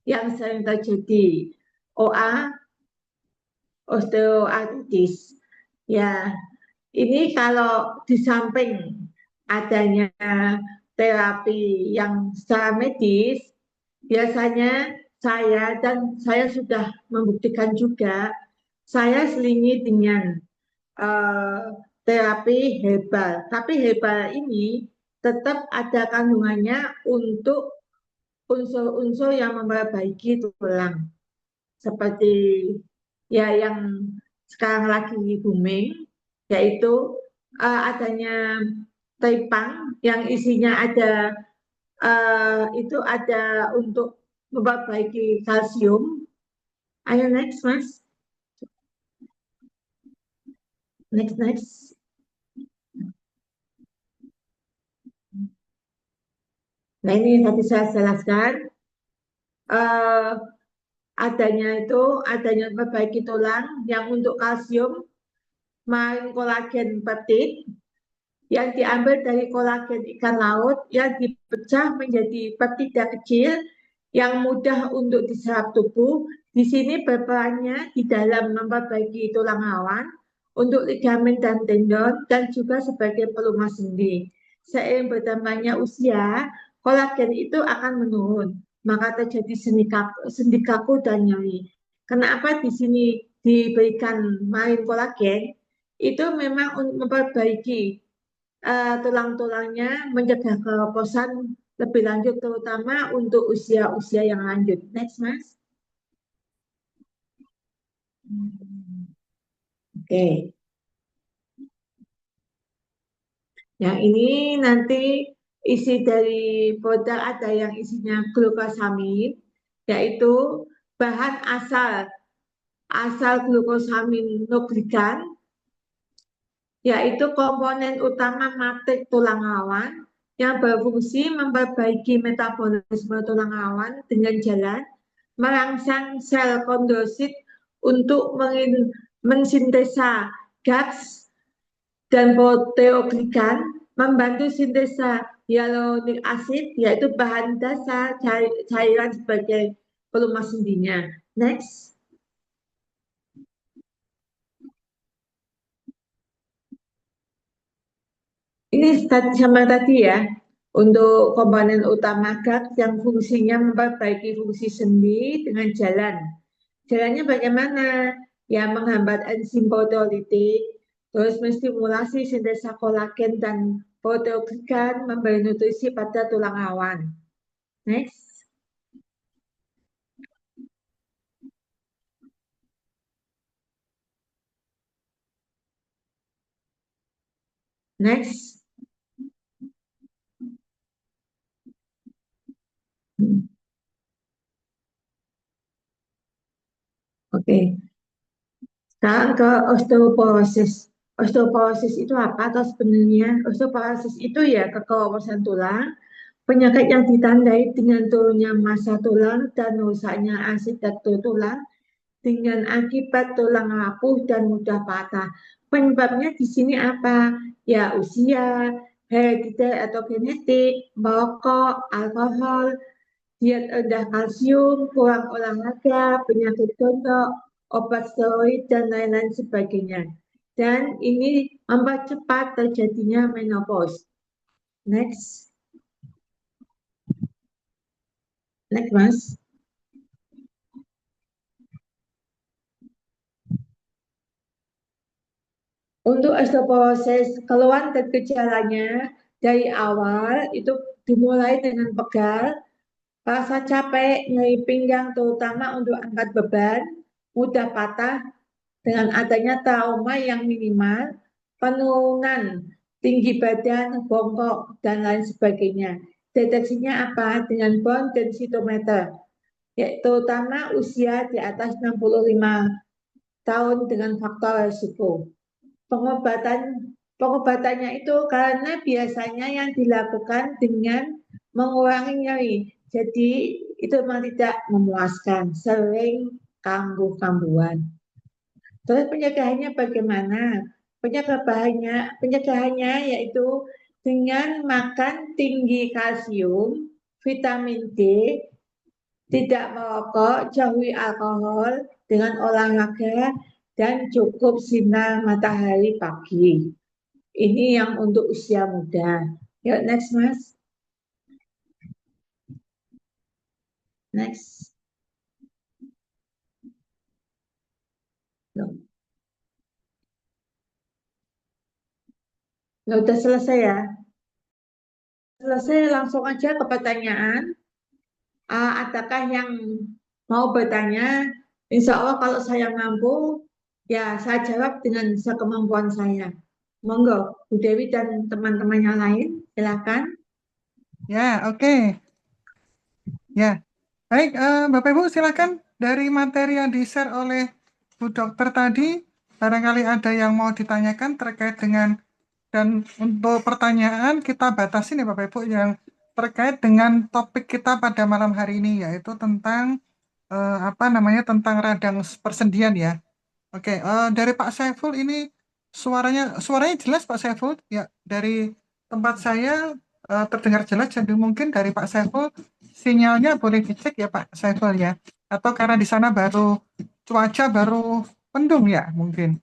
yang sering terjadi OA, osteoartritis. Ya, ini kalau di samping adanya terapi yang secara medis, biasanya saya dan saya sudah membuktikan juga, saya selingi dengan terapi herbal. Tapi herbal ini tetap ada kandungannya untuk unsur-unsur yang memperbaiki tulang. Seperti ya yang sekarang lagi booming, yaitu adanya tepang yang isinya ada itu ada untuk memperbaiki kalsium. Ayo next, Mas. Next. Nah, ini tadi saya jelaskan. Adanya memperbaiki tulang yang untuk kalsium, main kolagen peptid, yang diambil dari kolagen ikan laut yang dipecah menjadi peptida kecil yang mudah untuk diserap tubuh. Di sini berperannya di dalam memperbaiki tulang rawan untuk ligamen dan tendon dan juga sebagai pelumas sendi. Seiring bertambahnya usia, kolagen itu akan menurun, maka terjadi sendi kaku dan nyeri. Kenapa di sini diberikan main kolagen? Itu memang untuk memperbaiki tulang-tulangnya, mencegah keroposan lebih lanjut, terutama untuk usia-usia yang lanjut. Next, Mas. Oke. Yang ini nanti isi dari produk ada yang isinya glukosamin, yaitu bahan asal glukosamin nuglikan, yaitu komponen utama matrik tulang rawan yang berfungsi memperbaiki metabolisme tulang rawan dengan jalan merangsang sel kondrosit untuk mensintesa GAPS dan proteoglikan, membantu sintesa hyaluronic acid, yaitu bahan dasar cairan sebagai pelumas sendinya. Next. Ini sama tadi ya, untuk komponen utama GAPS yang fungsinya memperbaiki fungsi sendi dengan jalan. Jalannya bagaimana? Ya, menghambat enzim proteolitik, terus menstimulasi sintesa kolagen dan proteoglikan, memberi nutrisi pada tulang rawan. Next. Next. Oke. Sekarang ke osteoporosis. Osteoporosis itu apa atau sebenarnya? Osteoporosis itu ya kekeroposan tulang, penyakit yang ditandai dengan turunnya massa tulang dan rusaknya arsitektur tulang dengan akibat tulang rapuh dan mudah patah. Penyebabnya di sini apa? Ya usia, herediter atau genetik, merokok, alkohol, diet rendah kalsium, kurang olahraga, penyakit gondok, obat steroid, dan lain-lain sebagainya. Dan ini mempercepat terjadinya menopause. Next. Next, Mas. Untuk osteoporosis, keluhan dan gejalanya dari awal itu dimulai dengan pegal, rasa capek, nyeri pinggang terutama untuk angkat beban, mudah patah dengan adanya trauma yang minimal, penurunan tinggi badan, bongkok, dan lain sebagainya. Deteksinya apa? Dengan bone densitometer, yaitu terutama usia di atas 65 tahun dengan faktor risiko. Pengobatannya itu karena biasanya yang dilakukan dengan mengurangi nyeri. Jadi itu memang tidak memuaskan, sering kambuh-kambuhan. Terus pencegahannya bagaimana? Pencegahannya yaitu dengan makan tinggi kalsium, vitamin D, tidak merokok, jauhi alkohol, dengan olahraga, dan cukup sinar matahari pagi. Ini yang untuk usia muda. Yuk, next, Mas. Next. Loh, loh, udah selesai ya? Selesai, langsung aja ke pertanyaan. Adakah yang mau bertanya? Insya Allah kalau saya mampu, ya saya jawab dengan sekemampuan saya. Monggo, Bu Dewi dan teman-teman yang lain, silakan. Ya, oke. Ya, baik, Bapak Ibu silakan dari materi yang di-share oleh Bu Dokter tadi, barangkali ada yang mau ditanyakan terkait dengan, dan untuk pertanyaan kita batasin ya Bapak Ibu yang terkait dengan topik kita pada malam hari ini, yaitu tentang apa namanya, tentang radang persendian ya. Oke, dari Pak Saiful ini suaranya jelas Pak Saiful ya, dari tempat saya terdengar jelas, jadi mungkin dari Pak Saiful sinyalnya boleh dicek ya Pak Saiful ya, atau karena di sana baru cuaca baru mendung ya mungkin.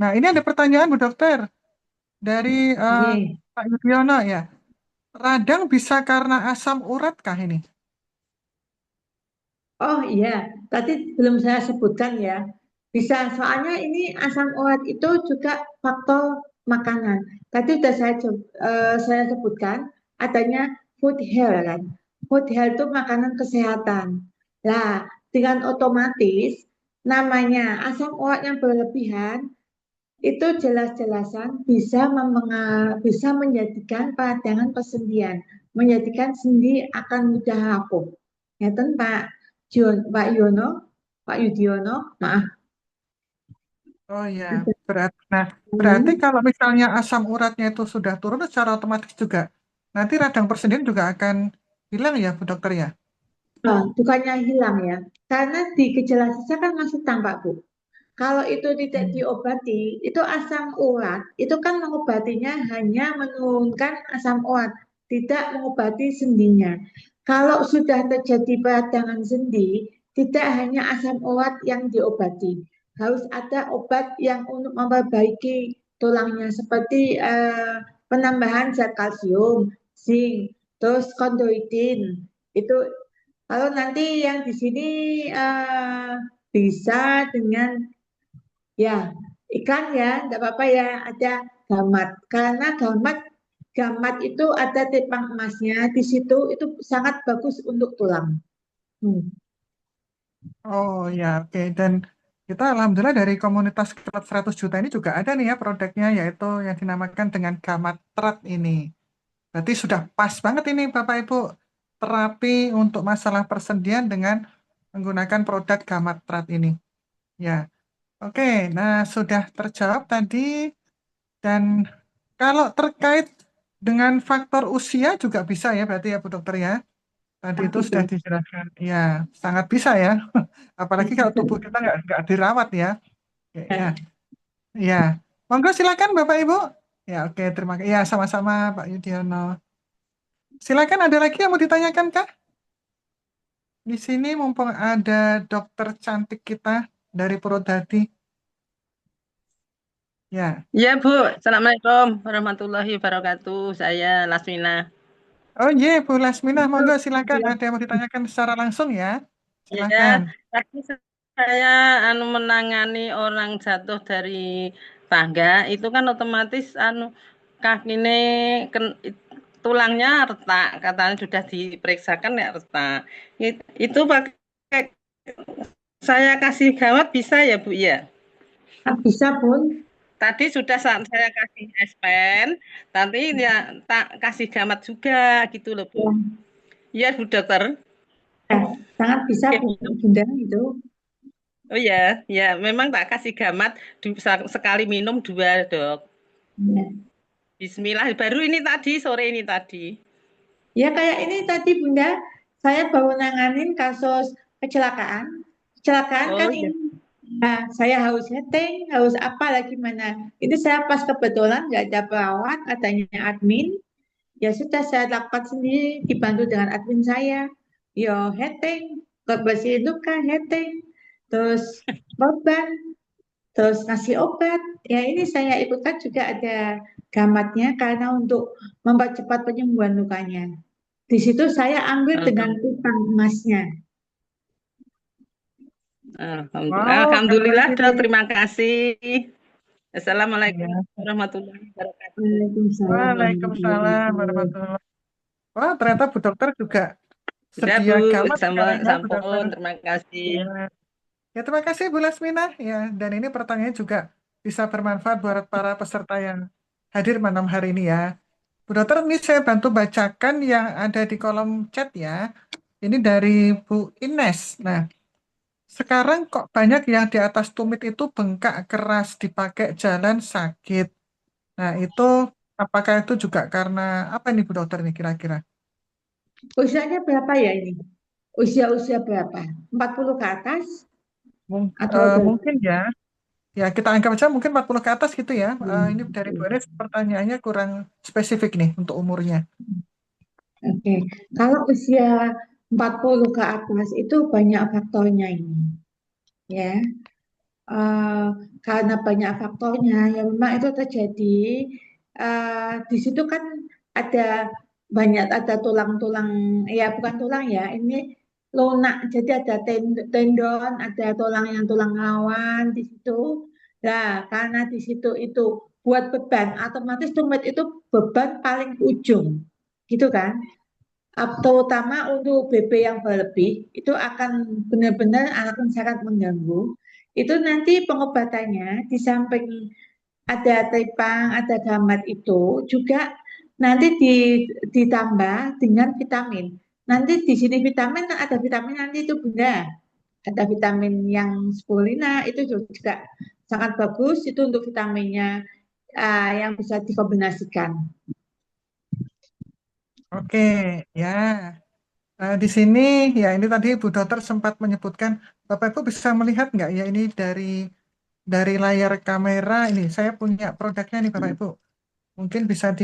Nah, ini ada pertanyaan Bu Dokter dari Oke. Pak Yudhoyono ya, radang bisa karena asam urat kah ini? Oh iya, tadi belum saya sebutkan ya. Bisa, soalnya ini asam urat itu juga faktor makanan. Tadi sudah saya sebutkan adanya food health kan. Food health itu makanan kesehatan. Nah, dengan otomatis namanya asam urat yang berlebihan itu jelas-jelasan bisa menjadikan peradangan persendian, menjadikan sendi akan mudah rapuh. Ya, Pak Yono, Pak Yudiono, maaf. Oh ya, berarti kalau misalnya asam uratnya itu sudah turun secara otomatis juga, nanti radang persendian juga akan hilang ya Bu Dokter ya? Bukannya hilang ya, karena di gejala sisa kan masih tampak Bu. Kalau itu tidak diobati, itu asam urat, itu kan mengobatinya hanya menurunkan asam urat, tidak mengobati sendinya. Kalau sudah terjadi peradangan sendi, tidak hanya asam urat yang diobati, harus ada obat yang untuk memperbaiki tulangnya, seperti penambahan zat kalsium, zinc, terus kondroitin. Itu kalau nanti yang di sini bisa dengan ya, ikan ya, tidak apa-apa ya, ada gamat. Karena gamat itu ada tipang emasnya di situ, itu sangat bagus untuk tulang. Hmm. Oh ya, oke. Dan kita alhamdulillah dari komunitas Kerat 100 juta ini juga ada nih ya produknya, yaitu yang dinamakan dengan Gamatrat ini. Berarti sudah pas banget ini Bapak Ibu, terapi untuk masalah persendian dengan menggunakan produk Gamatrat ini. Ya, oke. Nah, sudah terjawab tadi. Dan kalau terkait dengan faktor usia juga bisa ya berarti ya Bu Dokter ya. Tadi itu sudah dijelaskan. Ya, sangat bisa ya. Apalagi kalau tubuh kita nggak dirawat ya. Ya, ya. Monggo silakan Bapak Ibu. Ya, oke, terima kasih. Ya, sama-sama Pak Yudhoyono. Silakan, ada lagi yang mau ditanyakan Kak? Di sini mumpung ada dokter cantik kita dari Purwodadi. Ya. Ya, Bu. Assalamualaikum warahmatullahi wabarakatuh. Saya Lasmina. Oh iya, Bu Lasmina, monggo silakan. Ada yang mau ditanyakan secara langsung ya? Ya, Silakan. tadi saya menangani orang jatuh dari tangga, itu kan otomatis kakinya tulangnya retak, katanya sudah diperiksakan ya retak. Itu pakai saya kasih gawat bisa ya, Bu ya? Bisa pun. Tadi sudah saya kasih espen, tapi ya tak kasih gamat juga gitu loh, Bu. Iya, Bu Dokter. Sangat bisa Bunda itu. Oh ya, ya memang tak kasih gamat sekali minum 2, Dok. Ya. Bismillah, baru ini tadi, sore ini tadi. Ya kayak ini tadi Bunda, saya baru nanganin kasus kecelakaan. Kecelakaan Oh kan ya. ini. Nah, saya haus setting, haus apa lagi mana. Ini saya pas kebetulan nggak ada perawat, adanya admin. Ya sudah saya dapat sendiri, dibantu dengan admin saya. Yo heting, bersihin luka, heting. Terus korban, terus ngasih obat. Ya ini saya ikutkan juga ada gamatnya karena untuk mempercepat penyembuhan lukanya. Di situ saya ambil dengan utang emasnya. Alhamdulillah, Wow, Alhamdulillah, keren Dok. ini. Terima kasih. Assalamualaikum Ya. warahmatullahi wabarakatuh. Waalaikumsalam Waalaikumsalam warahmatullahi wabarakatuh. warahmatullahi. Wah, ternyata Bu Dokter juga Sudah, sedia Bu. gamat sekarang ya, Bu Dokter. Sampun. Terima kasih. Ya. Ya, terima kasih Bu Lasmina. Ya, dan ini pertanyaannya juga bisa bermanfaat buat para peserta yang hadir malam hari ini ya. Bu Dokter, ini saya bantu bacakan yang ada di kolom chat ya. Ini dari Bu Ines. Nah, sekarang kok banyak yang di atas tumit itu bengkak keras dipakai jalan sakit. Nah, itu apakah itu juga karena apa nih Bu Dokter nih kira-kira? Usianya berapa ya ini? Usia-usia berapa? 40 ke atas atau berapa? Mungkin ya. Ya, kita anggap aja mungkin 40 ke atas gitu ya. Ini dari Bu Ines pertanyaannya kurang spesifik nih untuk umurnya. Oke, kalau usia 40 ke atas itu banyak faktornya ini, ya. Eh, karena banyak faktornya, ya memang itu terjadi. Di situ kan ada ada tulang-tulang, ya bukan tulang ya, ini lunak. Jadi ada tendon, ada tulang rawan di situ. Nah, karena di situ itu buat beban, otomatis tumit itu beban paling ujung, gitu kan? Terutama untuk BB yang berlebih itu akan benar-benar akan sangat mengganggu. Itu nanti pengobatannya di samping ada tripang, ada gamat itu juga nanti ditambah dengan vitamin. Nanti di sini vitamin ada vitamin nanti itu Bunda. Ada vitamin yang spirulina itu juga sangat bagus itu untuk vitaminnya yang bisa dikombinasikan. Oke, ya. Di sini ya ini tadi Bu Dokter sempat menyebutkan Bapak Ibu bisa melihat nggak ya ini dari layar kamera ini saya punya produknya nih Bapak Ibu. Mungkin bisa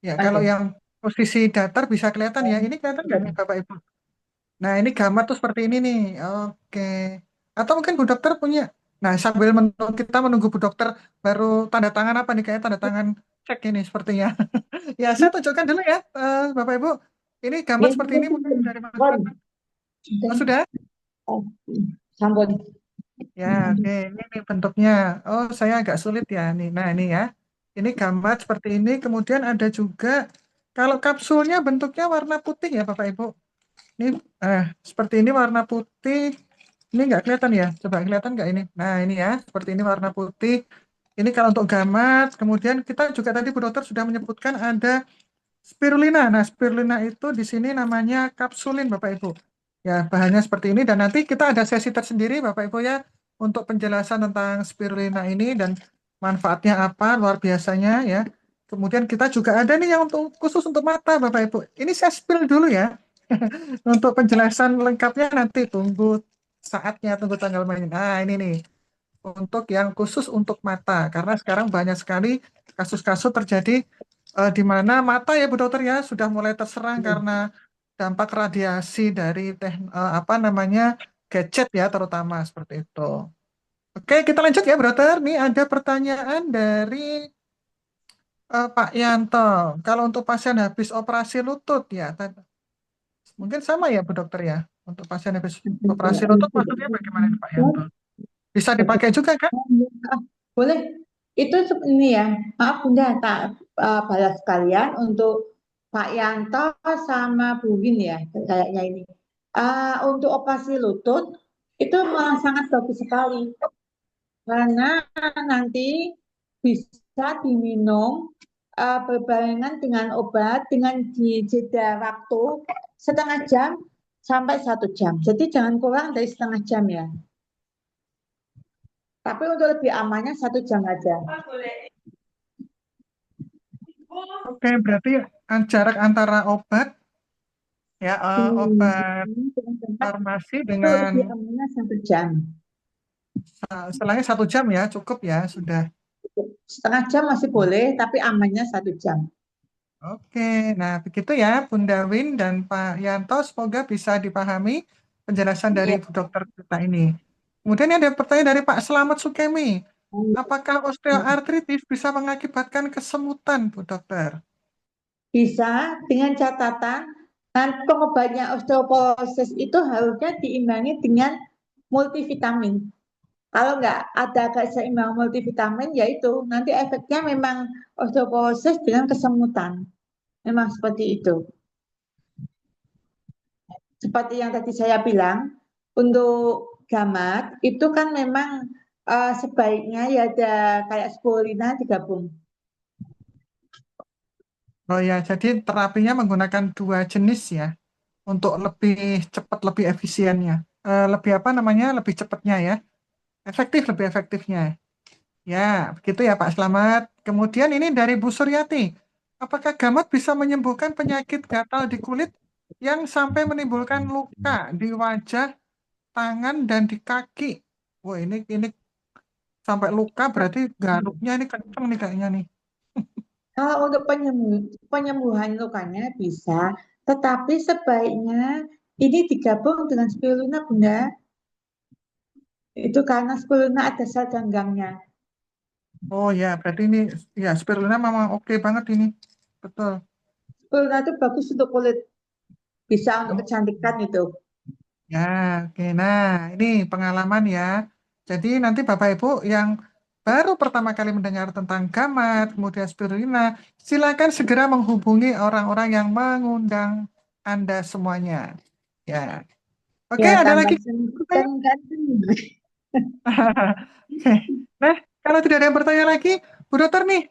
ya kalau Oke. yang posisi datar bisa kelihatan ya. Ini kelihatan nggak nih Bapak Ibu? Nah, ini gambar tuh seperti ini nih. Oke. Atau mungkin Bu Dokter punya. Nah, sambil kita menunggu Bu Dokter baru tanda tangan apa nih kayak tanda tangan cek ini sepertinya. Ya, saya tunjukkan dulu ya, Bapak Ibu. Ini gambar seperti ini mungkin dari masyarakat. Oh, sudah? Oh, sampun. Ya, oke. Ini nih bentuknya. Oh, saya agak sulit ya nih. Nah, ini ya. Ini gambar seperti ini. Kemudian ada juga kalau kapsulnya bentuknya warna putih ya, Bapak Ibu. Ini seperti ini warna putih. Ini nggak kelihatan ya? Coba kelihatan nggak ini? Nah, ini ya. Seperti ini warna putih. Ini kalau untuk gamat. Kemudian kita juga tadi Bu Dokter sudah menyebutkan ada spirulina. Nah, spirulina itu di sini namanya kapsulin, Bapak Ibu. Ya, bahannya seperti ini. Dan nanti kita ada sesi tersendiri, Bapak Ibu ya, untuk penjelasan tentang spirulina ini dan manfaatnya apa, luar biasanya ya. Kemudian kita juga ada nih yang khusus untuk mata, Bapak Ibu. Ini saya spill dulu ya. Untuk penjelasan lengkapnya nanti tunggu saatnya, tunggu tanggal main. Nah, ini nih untuk yang khusus untuk mata karena sekarang banyak sekali kasus-kasus terjadi di mana mata ya Bu Dokter ya sudah mulai terserang karena dampak radiasi dari apa namanya gadget ya terutama seperti itu. Oke, kita lanjut ya Bu Dokter. Nih ada pertanyaan dari Pak Yanto. Kalau untuk pasien habis operasi lutut ya, mungkin sama ya Bu Dokter ya. Untuk pasien habis operasi lutut maksudnya bagaimana nih, Pak Yanto? Bisa dipakai juga kan? Boleh. Itu ini ya. Maaf Bunda, tak balas sekalian untuk Pak Yanto sama Bu Win ya, kayaknya ini. Untuk operasi lutut itu malah sangat bagus sekali karena nanti bisa diminum berbarengan dengan obat dengan di jeda waktu setengah jam sampai 1 jam. Jadi jangan kurang dari setengah jam ya. Tapi untuk lebih amannya 1 jam aja. Oke, berarti jarak antara obat ya obat farmasi Itu dengan lebih amannya 1 jam. selangnya 1 jam ya cukup ya sudah. Setengah jam masih boleh, tapi amannya 1 jam. Oke, nah begitu ya Bunda Win dan Pak Yanto, semoga bisa dipahami penjelasan dari Ya. Bu Dokter kita ini. Kemudian ada pertanyaan dari Pak Selamat Sukemi. Apakah osteoartritis bisa mengakibatkan kesemutan, Bu Dokter? Bisa dengan catatan nanti pengobatnya osteoporosis itu harusnya diimbangi dengan multivitamin. Kalau nggak ada keseimbangan multivitamin, yaitu nanti efeknya memang osteoporosis dengan kesemutan. Memang seperti itu. Seperti yang tadi saya bilang, untuk gamat itu kan memang sebaiknya ya ada kayak spirulina digabung. Oh ya, jadi terapinya menggunakan dua jenis ya, untuk lebih cepat, lebih efisiennya. Lebih apa namanya, lebih cepatnya ya. Lebih efektifnya. Ya, begitu ya Pak Slamet. Kemudian ini dari Bu Suryati. Apakah gamat bisa menyembuhkan penyakit gatal di kulit yang sampai menimbulkan luka di wajah, tangan, dan di kaki? Wah, ini sampai luka berarti garuknya ini kenceng nih kayaknya nih. Kalau untuk penyembuhan lukanya bisa, tetapi sebaiknya ini digabung dengan spirulina, Bunda. Itu karena spirulina ada sel ganggangnya. Oh ya, berarti ini ya spirulina memang oke banget ini. Betul. Spirulina itu bagus untuk kulit, bisa untuk Oh, kecantikan itu. ya, oke. Nah, ini pengalaman ya. Jadi nanti Bapak Ibu yang baru pertama kali mendengar tentang gamat, kemudian spirulina, silakan segera menghubungi orang-orang yang mengundang Anda semuanya. Ya. Oke, Ya, ada tambah lagi sensitif pertanyaan? kan. Oke. Nah, kalau tidak ada yang bertanya lagi, Bu Dokter nih,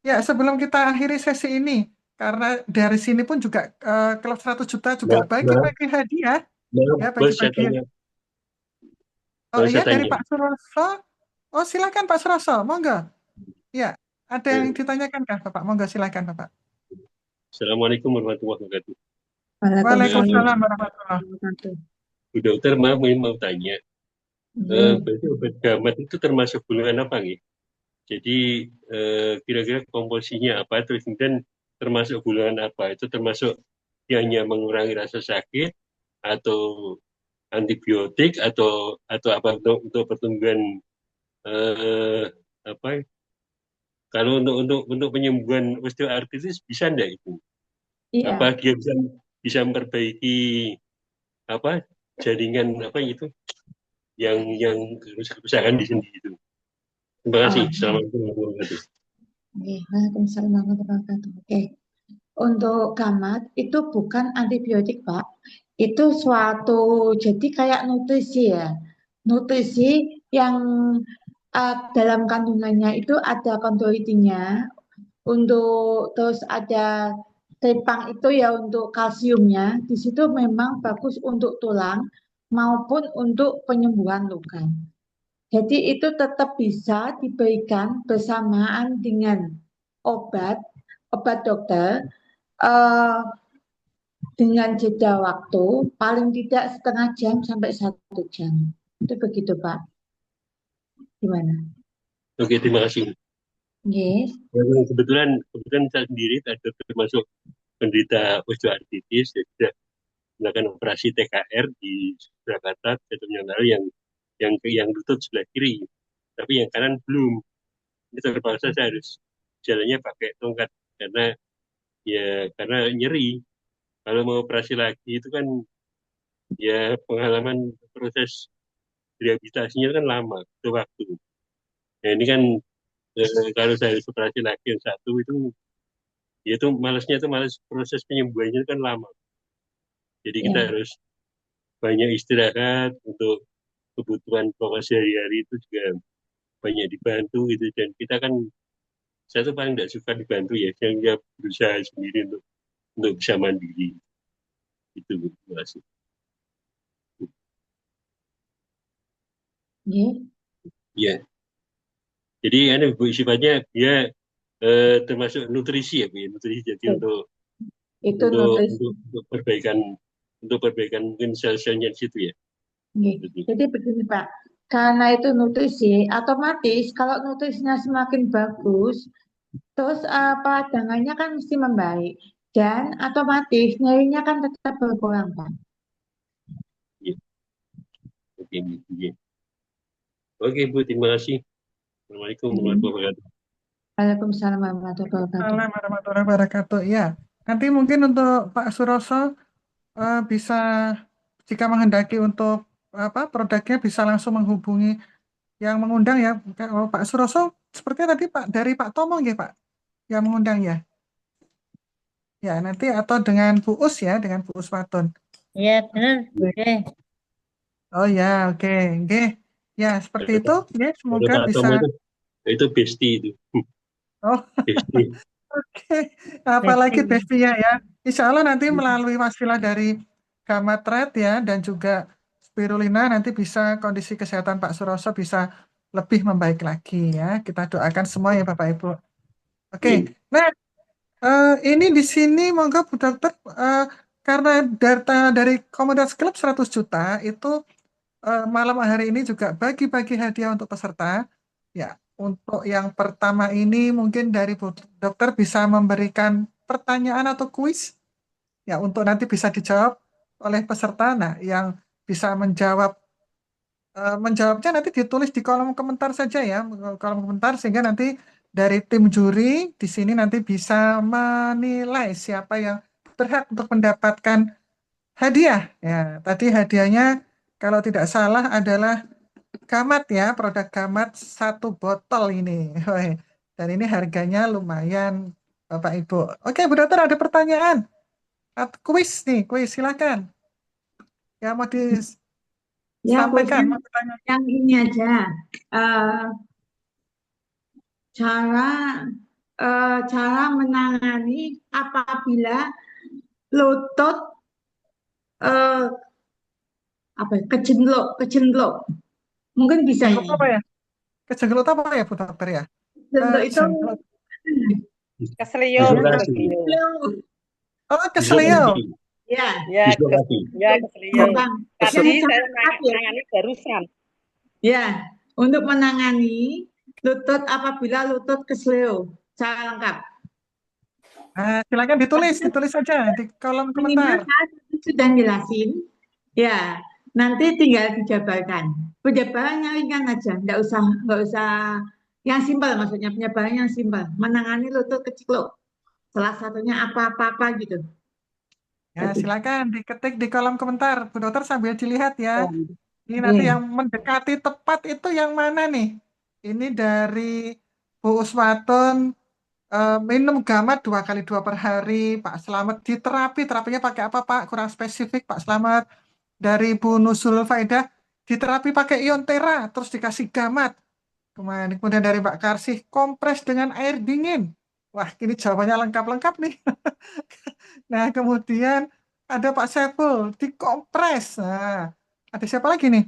ya sebelum kita akhiri sesi ini, karena dari sini pun juga klub 100 juta juga Maaf, maaf, bagi-bagi hadiah, maaf, ya boleh saya bagi-bagi. tanya, Oh boleh iya saya dari tanya. Pak Suroso. Oh silakan Pak Suroso, monggo. Ya, ada yang Eh, ditanyakan kah Bapak? Monggo silakan Bapak. Assalamualaikum warahmatullahi wabarakatuh. Waalaikumsalam Eh, Waalaikumsalam warahmatullahi. warahmatullahi wabarakatuh. Bu Dokter, maaf ini mau tanya, Oke. berarti obat gamat itu termasuk golongan apa nih? Jadi kira-kira komposisinya apa? Terus kemudian termasuk golongan apa? Itu termasuk yang hanya mengurangi rasa sakit atau antibiotik atau apa untuk pertumbuhan eh, apa? Kalau untuk penyembuhan osteoartritis bisa enggak itu? Iya. Apa dia bisa bisa memperbaiki apa jaringan apa itu yang kerusakan di sendi itu. Terima kasih. Oh, Assalamualaikum warahmatullahi wabarakatuh. oke. Waalaikumsalam warahmatullahi wabarakatuh. Oke. Untuk gamat itu bukan antibiotik, Pak. Itu suatu, jadi kayak nutrisi ya. Nutrisi yang dalam kandungannya itu ada kondroitinya, untuk terus ada tripang itu ya untuk kalsiumnya. Di situ memang bagus untuk tulang maupun untuk penyembuhan luka. Jadi itu tetap bisa diberikan bersamaan dengan obat obat dokter, eh, dengan jeda waktu paling tidak setengah jam sampai 1 jam. Itu begitu, Pak. Gimana? Oke, terima kasih. Yes. Kebetulan saya sendiri ada termasuk penderita osteoartritis, jadi sudah melakukan operasi TKR di Jakarta, jatuhnya lalu yang lutut sebelah kiri, tapi yang kanan belum. Ini terpaksa saya harus jalannya pakai tongkat karena nyeri. Kalau mau operasi lagi itu kan ya pengalaman proses rehabilitasinya kan lama, itu waktu. Nah ini kan kalau saya harus operasi lagi yang satu itu, ya itu malasnya itu malas proses penyembuhannya itu kan lama. Jadi kita Ya. harus banyak istirahat untuk kebutuhan pokok sehari-hari itu juga banyak dibantu gitu. Dan kita kan saya tuh paling tidak suka dibantu ya, yang dia berusaha sendiri untuk bisa mandiri. Itu, terima kasih. Yes. Ya, jadi ini Bu sifatnya dia termasuk nutrisi ya Bu, ya? Nutrisi jadi Itu nutrisi. untuk perbaikan mungkin sel-selnya di situ ya. Jadi begini Pak, karena itu nutrisi, otomatis kalau nutrisinya semakin bagus, terus peradangannya kan mesti membaik, dan otomatis nyerinya kan tetap berkurang Pak. Ya. Oke, ya. Oke Bu, terima kasih. Assalamualaikum warahmatullahi wabarakatuh. Waalaikumsalam warahmatullahi wabarakatuh. Assalamualaikum warahmatullahi wabarakatuh. Ya, nanti mungkin untuk Pak Suroso bisa jika menghendaki untuk produknya bisa langsung menghubungi yang mengundang ya. Oh, Pak Suroso sepertinya tadi dari Pak Tomo ya Pak yang mengundang ya. Ya nanti atau dengan Bu Us ya, dengan Bu Us Waton. Iya, benar. Oke. Oh ya, oke. Oke. Ya, seperti itu. Ya, Kalau semoga Pak bisa. Tomo itu bestie itu. Oh, Bestie. oke. Apalagi Testing. Bestia ya. Insya Allah nanti melalui wasilah dari Gamatret ya dan juga spirulina nanti bisa kondisi kesehatan Pak Suroso bisa lebih membaik lagi ya. Kita doakan semua ya Bapak Ibu. Oke. Nah, ini di sini monggo Bu Dokter karena data dari Komunitas Klub 100 juta itu malam hari ini juga bagi-bagi hadiah untuk peserta. Ya, untuk yang pertama ini mungkin dari Bu Dokter bisa memberikan pertanyaan atau kuis ya untuk nanti bisa dijawab oleh peserta. Nah, yang bisa menjawabnya nanti ditulis di kolom komentar saja ya, kolom komentar sehingga nanti dari tim juri di sini nanti bisa menilai siapa yang berhak untuk mendapatkan hadiah. Ya, tadi hadiahnya kalau tidak salah adalah Gamat ya, produk Gamat 1 botol ini. Woi, dan ini harganya lumayan, Bapak Ibu. Oke, Bu Dokter ada pertanyaan. Kuis nih, kuis silakan. Ya mau Ya, disampaikan, kuisnya mau bertanya. yang ini aja. Eh, cara cara menangani apabila lutut eh, apa ya, kejenglok. Mungkin bisa Kejenglot ini. apa ya? Kejenglot apa ya, Bu Dokter ya? Kejenglok itu Kejenglot. Keselio, Dislokasi. keselio. Oh, kesleo. Dislokasi. Ya, Ya, Dislokasi. keselio. Bang. Tadi Yang saya sangat ya. menangani barusan. Ya, untuk menangani lutut apabila lutut kesleo. Cara lengkap. Nah, silakan ditulis saja di kolom Minimal komentar. saya sudah jelasin. Ya, nanti tinggal dijabarkan. Penjabarannya ringan aja, nggak usah yang simpel maksudnya penjabaran yang simpel. Menangani lutut kecil. Salah satunya apa-apa gitu. Ya, silakan diketik di kolom komentar. Bu Dokter sambil dilihat ya. Ini nanti Iya. yang mendekati tepat itu yang mana nih? Ini dari Bu Uswatun minum Gamat 2 kali 2 per hari. Pak Slamet di terapinya pakai apa Pak? Kurang spesifik Pak Slamet. Dari Bu Nusul Faidah di terapi pakai Iontera terus dikasih Gamat. Kemudian dari Pak Karsih kompres dengan air dingin. Wah, ini jawabannya lengkap-lengkap nih. Nah, kemudian ada Pak Saiful dikompres. Nah, ada siapa lagi nih?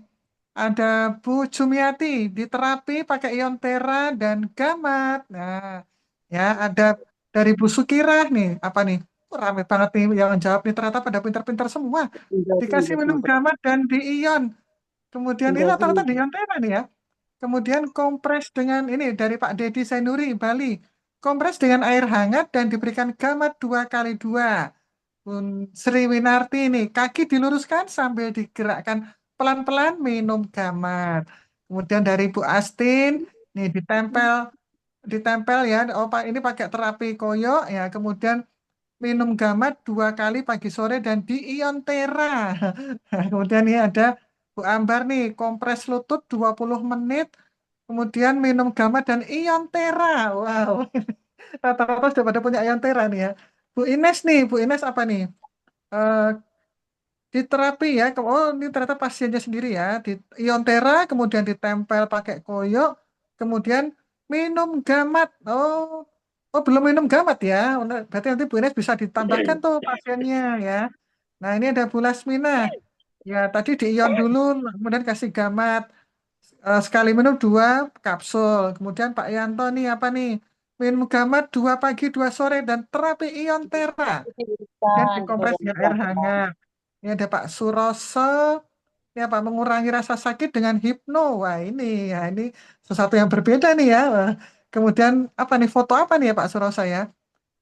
Ada Bu Jumiati di terapi pakai Iontera dan Gamat. Nah, ya ada dari Bu Sukirah nih. Apa nih? Rame banget nih yang jawab nih ternyata pada pintar-pintar semua. Dikasih minum Gamat dan di Ion. Kemudian ini rata-rata di Iontera nih ya. Kemudian kompres dengan ini dari Pak Dedi Senuri, Bali. Kompres dengan air hangat dan diberikan Gamat 2 kali 2. Bun Sri Winarti ini, kaki diluruskan sambil digerakkan pelan-pelan minum Gamat. Kemudian dari Bu Astin, nih ditempel ya. Oh Pak, ini pakai terapi koyo ya. Kemudian minum Gamat 2 kali pagi sore dan di Iontera. Kemudian ini ada Bu Ambar nih, kompres lutut 20 menit, kemudian minum Gamat dan Iontera. Wow, rata-rata sudah pada punya Iontera nih ya. Bu Ines nih, Bu Ines apa nih? Eh, di terapi ya, oh ini ternyata pasiennya sendiri ya, di Iontera, kemudian ditempel pakai koyo, kemudian minum Gamat. Oh belum minum Gamat ya, berarti nanti Bu Ines bisa ditambahkan tuh pasiennya ya. Nah ini ada Bu Lasmina, ya tadi di Ion dulu, kemudian kasih Gamat. Sekali minum 2 kapsul. Kemudian Pak Yanto nih apa nih? Minum Gamat 2 pagi 2 sore dan terapi Iontera. Kemudian dikompres dengan air hangat. Ini ada Pak Suroso. Ini apa? Mengurangi rasa sakit dengan hipno. Wah ini ya ini sesuatu yang berbeda nih ya. Wah. Kemudian apa nih? Foto apa nih ya Pak Suroso ya? Iya,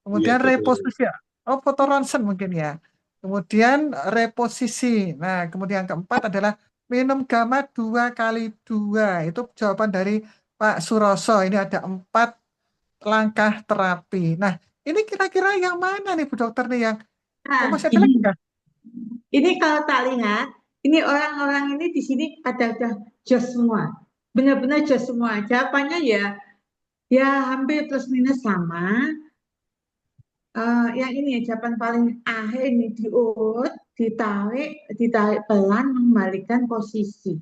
Kemudian betul. reposisi. Oh foto ronsen mungkin ya. Kemudian reposisi. Nah kemudian keempat adalah minum Gamat 2 kali 2. Itu jawaban dari Pak Suroso. Ini ada 4 langkah terapi. Nah ini kira-kira yang mana nih Bu Dokter nih yang Nah, masih ada lagi nggak? ini kalau tak lihat, Ini orang-orang ini di sini ada udah jos semua, benar-benar jos semua. Jawabannya ya hampir plus minus sama. Yang ini ya jawaban paling akhir ini diurut, ditarik pelan, mengembalikan posisi.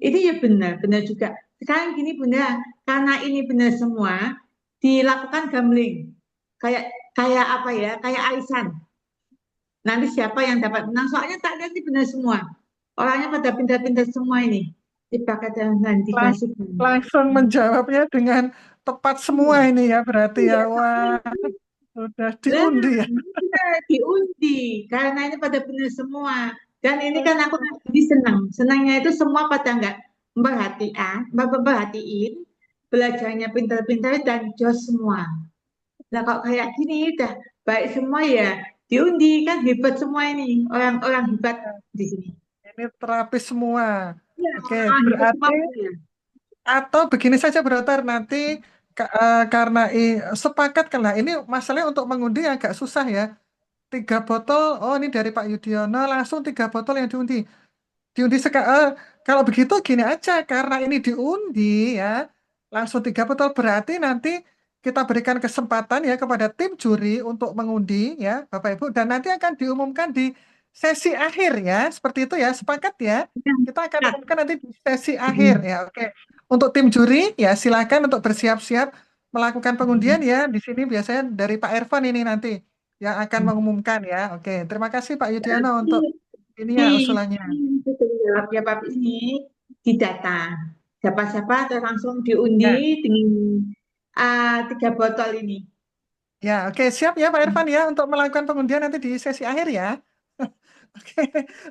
Ini ya benar juga. Sekarang gini Bunda, karena ini benar semua, dilakukan gambling. Kayak kayak apa ya? Kayak arisan. Nanti siapa yang dapat menang? Soalnya tak lihat ini benar semua. Orangnya pada pintar-pintar semua ini. Dipakai dan Lang- dikasih. Langsung menjawabnya dengan tepat semua ini ya berarti ya. Iya, Wah, sudah nah, diundi ya. iya, diundi karena ini pada benar semua. Dan ini kan aku jadi senang. Senangnya itu semua pada nggak memperhatiin, belajarnya pintar-pintar dan jos semua. Nah kalau kayak gini udah baik semua ya diundi kan hebat semua ini orang-orang hebat di sini. Ini terapis semua. Ya, Oke, orang hebat semua berarti punya. atau begini saja brother nanti karena sepakat kan lah ini masalahnya untuk mengundi agak susah ya. 3 botol, oh ini dari Pak Yudiono langsung 3 botol yang diundi. Diundi kalau begitu gini aja karena ini diundi ya langsung 3 botol berarti nanti kita berikan kesempatan ya kepada tim juri untuk mengundi ya Bapak Ibu dan nanti akan diumumkan di sesi akhir ya seperti itu ya sepakat ya kita akan Ya, umumkan nanti di sesi akhir ya oke untuk tim juri ya silakan untuk bersiap-siap melakukan pengundian ya di sini biasanya dari Pak Ervan ini nanti yang akan mengumumkan ya oke terima kasih Pak Yudiono untuk ini ya usulannya. tanggung jawab ya Pak ini didata. Siapa-siapa atau langsung diundi Ya, dengan 3 botol ini. ya, oke, siap ya Pak Irfan ya untuk melakukan pengundian nanti di sesi akhir ya. Oke,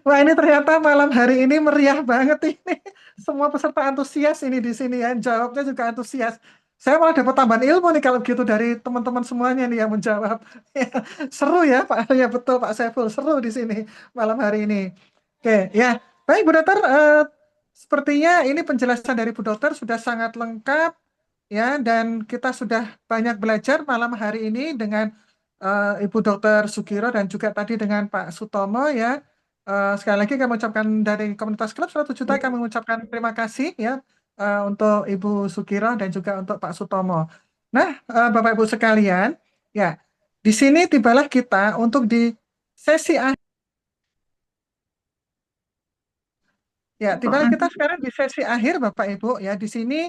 wah ini ternyata malam hari ini meriah banget ini. Semua peserta antusias ini di sini ya, jawabnya juga antusias. Saya malah dapat tambahan ilmu nih kalau gitu dari teman-teman semuanya nih yang menjawab. Ya, seru ya Pak, ya betul Pak Saiful, seru di sini malam hari ini. Oke, ya, baik Bu Dokter, sepertinya ini penjelasan dari Bu Dokter sudah sangat lengkap ya dan kita sudah banyak belajar malam hari ini dengan Ibu Dokter Sugiro dan juga tadi dengan Pak Sutomo ya. Sekali lagi kami ucapkan dari komunitas klub 100 juta kami mengucapkan terima kasih ya untuk Ibu Sugiro dan juga untuk Pak Sutomo. Nah, Bapak Ibu sekalian, ya di sini tibalah kita untuk di sesi akhir. Ya, tibalah kita sekarang di sesi akhir Bapak Ibu ya. Di sini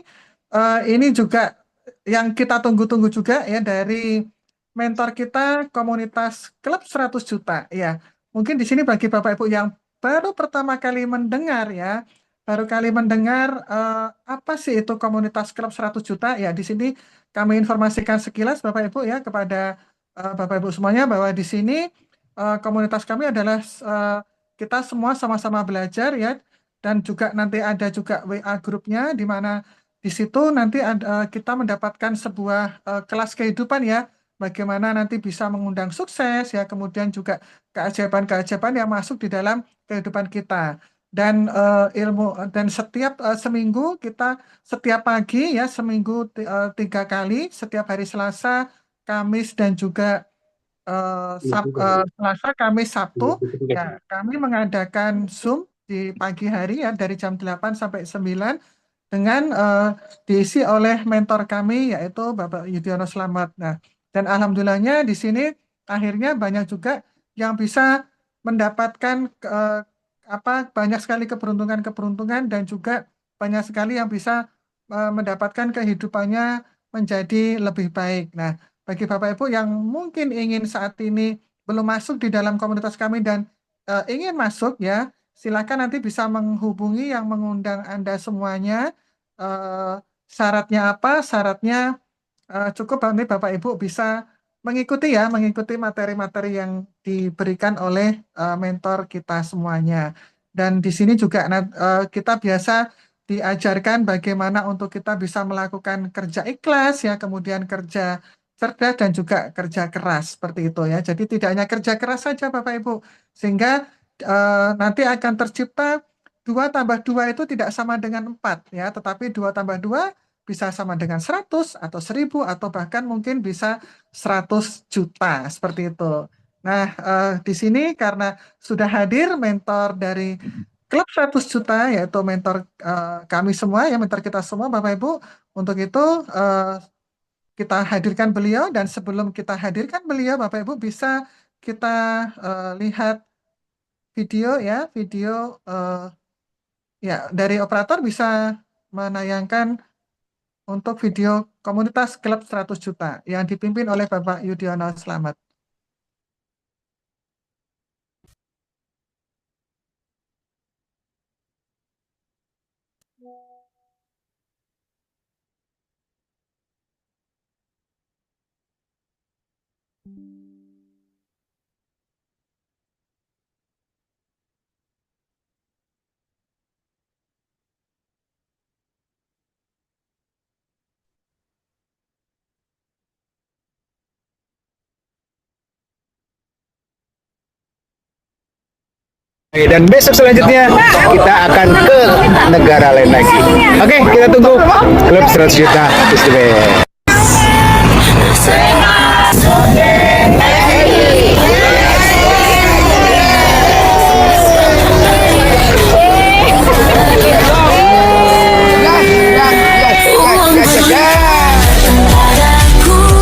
ini juga yang kita tunggu-tunggu juga ya dari mentor kita komunitas klub 100 juta ya. Mungkin di sini bagi Bapak Ibu yang baru pertama kali mendengar ya, baru kali mendengar apa sih itu komunitas klub 100 juta ya. Di sini kami informasikan sekilas Bapak Ibu ya kepada Bapak Ibu semuanya bahwa di sini komunitas kami adalah kita semua sama-sama belajar ya dan juga nanti ada juga WA grupnya di mana di situ nanti kita mendapatkan sebuah kelas kehidupan ya, bagaimana nanti bisa mengundang sukses ya, kemudian juga keajaiban-keajaiban yang masuk di dalam kehidupan kita. Dan ilmu dan setiap seminggu kita setiap pagi ya seminggu 3 kali, setiap hari Selasa, Kamis dan juga Selasa, Kamis, Sabtu ya kami mengadakan Zoom di pagi hari ya dari jam 8 sampai 9 dengan diisi oleh mentor kami yaitu Bapak Yudhoyono Slamet. Nah, dan alhamdulillahnya di sini akhirnya banyak juga yang bisa mendapatkan banyak sekali keberuntungan-keberuntungan dan juga banyak sekali yang bisa mendapatkan kehidupannya menjadi lebih baik. Nah, bagi Bapak Ibu yang mungkin ingin saat ini belum masuk di dalam komunitas kami dan ingin masuk ya, silakan nanti bisa menghubungi yang mengundang Anda semuanya. Eh, Syaratnya apa? Syaratnya cukup nanti Bapak Ibu bisa mengikuti materi-materi yang diberikan oleh mentor kita semuanya. Dan di sini juga kita biasa diajarkan bagaimana untuk kita bisa melakukan kerja ikhlas ya, kemudian kerja cerdas dan juga kerja keras seperti itu ya. Jadi tidak hanya kerja keras saja Bapak Ibu, sehingga nanti akan tercipta 2 tambah 2 itu tidak sama dengan 4 ya, tetapi 2 tambah 2 bisa sama dengan 100 atau 1000 atau bahkan mungkin bisa 100 juta seperti itu. Nah, di sini karena sudah hadir mentor dari Klub 100 juta yaitu mentor kami semua ya, mentor kita semua Bapak Ibu. Untuk itu kita hadirkan beliau, dan sebelum kita hadirkan beliau Bapak Ibu bisa kita lihat video ya, video ya dari operator bisa menayangkan untuk video komunitas klub 100 juta yang dipimpin oleh Bapak Yudhoyono Slamet. Dan besok selanjutnya kita akan ke negara lain lagi. Oke, kita tunggu klub 100 juta festival.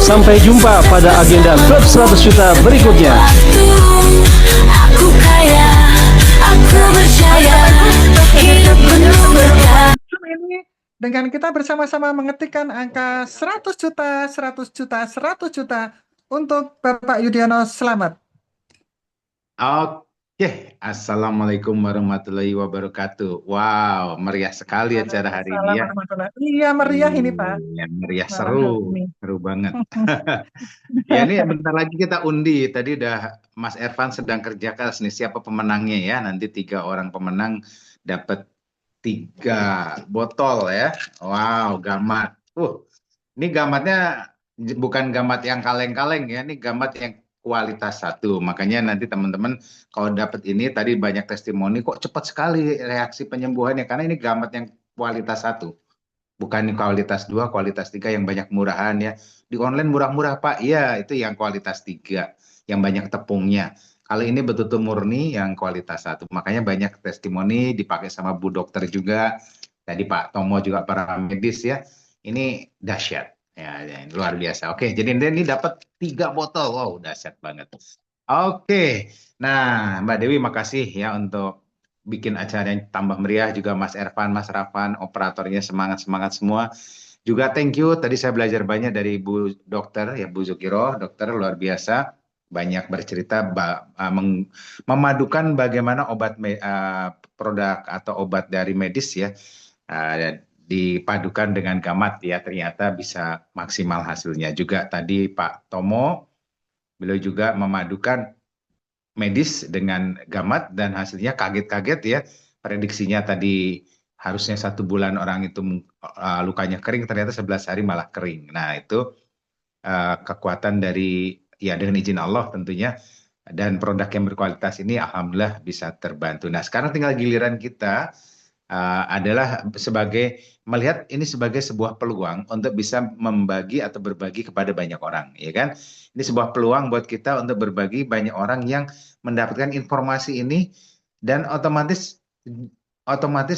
Sampai jumpa pada agenda klub 100 juta berikutnya. Ini dengan kita bersama-sama mengetikkan angka 100 juta, 100 juta, 100 juta untuk Bapak Yudhoyono Slamet. Oke, Assalamualaikum warahmatullahi wabarakatuh. Wow, meriah sekali acara hari ini ya. Iya, meriah ini Pak. Iya, meriah, seru banget. Ya, ini bentar lagi kita undi. Tadi udah Mas Ervan sedang kerja keras nih, siapa pemenangnya ya. Nanti 3 orang pemenang dapat 3 botol ya. Wow, gamat. Ini gamatnya bukan gamat yang kaleng-kaleng ya, ini gamat yang kualitas 1. Makanya nanti teman-teman kalau dapat ini, tadi banyak testimoni kok cepat sekali reaksi penyembuhannya, karena ini gamat yang kualitas 1. Bukan kualitas 2, kualitas 3 yang banyak murahan ya. Di online murah-murah Pak, iya itu yang kualitas 3, yang banyak tepungnya. Kalau ini betul-betul murni yang kualitas 1. Makanya banyak testimoni dipakai sama Bu Dokter juga. Tadi Pak Tomo juga para medis ya. Ini dahsyat. Ya, luar biasa. Oke, jadi ini dapat 3 botol. Wow, dahsyat banget. Oke. Nah, Mbak Dewi makasih ya untuk bikin acara yang tambah meriah, juga Mas Ervan, Mas Rafan, operatornya semangat-semangat semua. Juga thank you, tadi saya belajar banyak dari Bu Dokter ya, Bu Zukiro, dokter luar biasa, banyak bercerita memadukan bagaimana obat produk atau obat dari medis ya, dipadukan dengan gamat ya, ternyata bisa maksimal hasilnya. Juga tadi Pak Tomo, beliau juga memadukan medis dengan gamat dan hasilnya kaget-kaget ya. Prediksinya tadi harusnya 1 bulan orang itu lukanya kering, ternyata 11 hari malah kering. Nah itu kekuatan dari ya dengan izin Allah tentunya, dan produk yang berkualitas ini alhamdulillah bisa terbantu. Nah sekarang tinggal giliran kita adalah sebagai melihat ini sebagai sebuah peluang untuk bisa membagi atau berbagi kepada banyak orang, ya kan? Ini sebuah peluang buat kita untuk berbagi banyak orang yang mendapatkan informasi ini, dan otomatis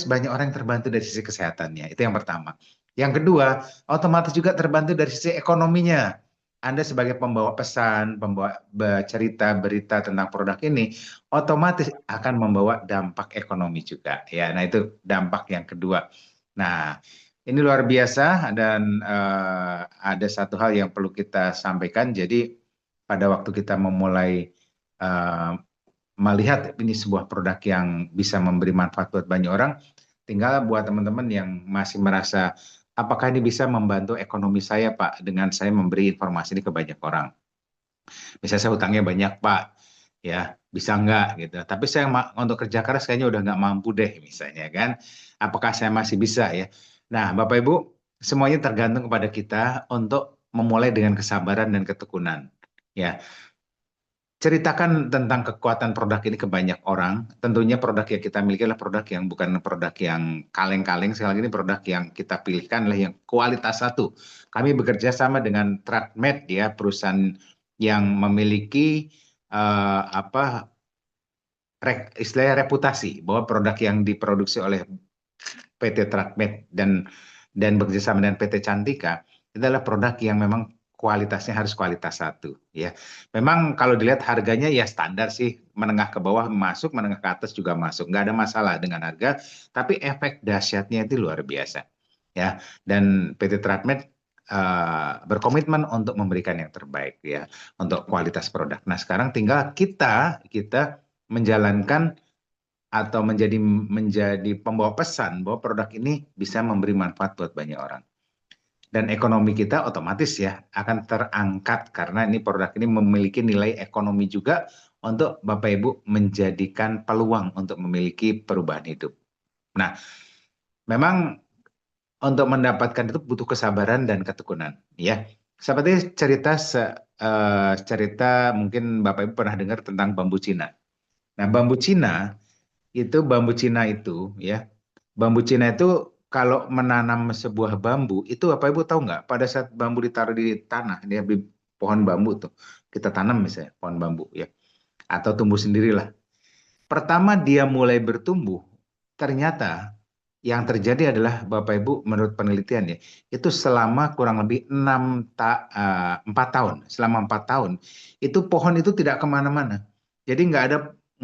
banyak orang yang terbantu dari sisi kesehatannya. Itu yang pertama. Yang kedua, otomatis juga terbantu dari sisi ekonominya. Anda sebagai pembawa pesan, pembawa cerita, berita tentang produk ini, otomatis akan membawa dampak ekonomi juga. Ya, nah itu dampak yang kedua. Nah, ini luar biasa, dan ada satu hal yang perlu kita sampaikan. Jadi pada waktu kita memulai melihat ini sebuah produk yang bisa memberi manfaat buat banyak orang, tinggal buat teman-teman yang masih merasa, apakah ini bisa membantu ekonomi saya Pak, dengan saya memberi informasi ini ke banyak orang. Misalnya saya hutangnya banyak Pak, ya bisa nggak gitu. Tapi saya untuk kerja keras kayaknya udah nggak mampu deh misalnya kan. Apakah saya masih bisa ya? Nah Bapak Ibu, semuanya tergantung kepada kita untuk memulai dengan kesabaran dan ketekunan. Ya, ceritakan tentang kekuatan produk ini ke banyak orang. Tentunya produk yang kita miliki adalah produk yang bukan produk yang kaleng-kaleng. Sekali lagi ini produk yang kita pilihkan adalah yang kualitas 1. Kami bekerja sama dengan TrackMed ya, perusahaan yang memiliki istilahnya reputasi bahwa produk yang diproduksi oleh PT Tradmed dan bekerjasama dengan PT Cantika itu adalah produk yang memang kualitasnya harus kualitas 1 ya. Memang kalau dilihat harganya ya standar sih, menengah ke bawah masuk, menengah ke atas juga masuk, nggak ada masalah dengan harga, tapi efek dahsyatnya itu luar biasa ya. Dan PT Tradmed berkomitmen untuk memberikan yang terbaik ya untuk kualitas produk. Nah sekarang tinggal kita menjalankan atau menjadi pembawa pesan bahwa produk ini bisa memberi manfaat buat banyak orang. Dan ekonomi kita otomatis ya akan terangkat karena ini produk ini memiliki nilai ekonomi juga untuk Bapak Ibu menjadikan peluang untuk memiliki perubahan hidup. Nah, memang untuk mendapatkan itu butuh kesabaran dan ketekunan ya. Seperti cerita mungkin Bapak Ibu pernah dengar tentang bambu Cina. Nah, bambu Cina itu ya. Bambu Cina itu kalau menanam sebuah bambu itu Bapak Ibu tahu nggak? Pada saat bambu ditaruh di tanah, dia di pohon bambu tuh, kita tanam misalnya pohon bambu ya, atau tumbuh sendirilah. Pertama dia mulai bertumbuh, ternyata yang terjadi adalah Bapak Ibu menurut penelitian ya, itu selama kurang lebih 4 tahun. Selama 4 tahun itu pohon itu tidak kemana-mana. Jadi nggak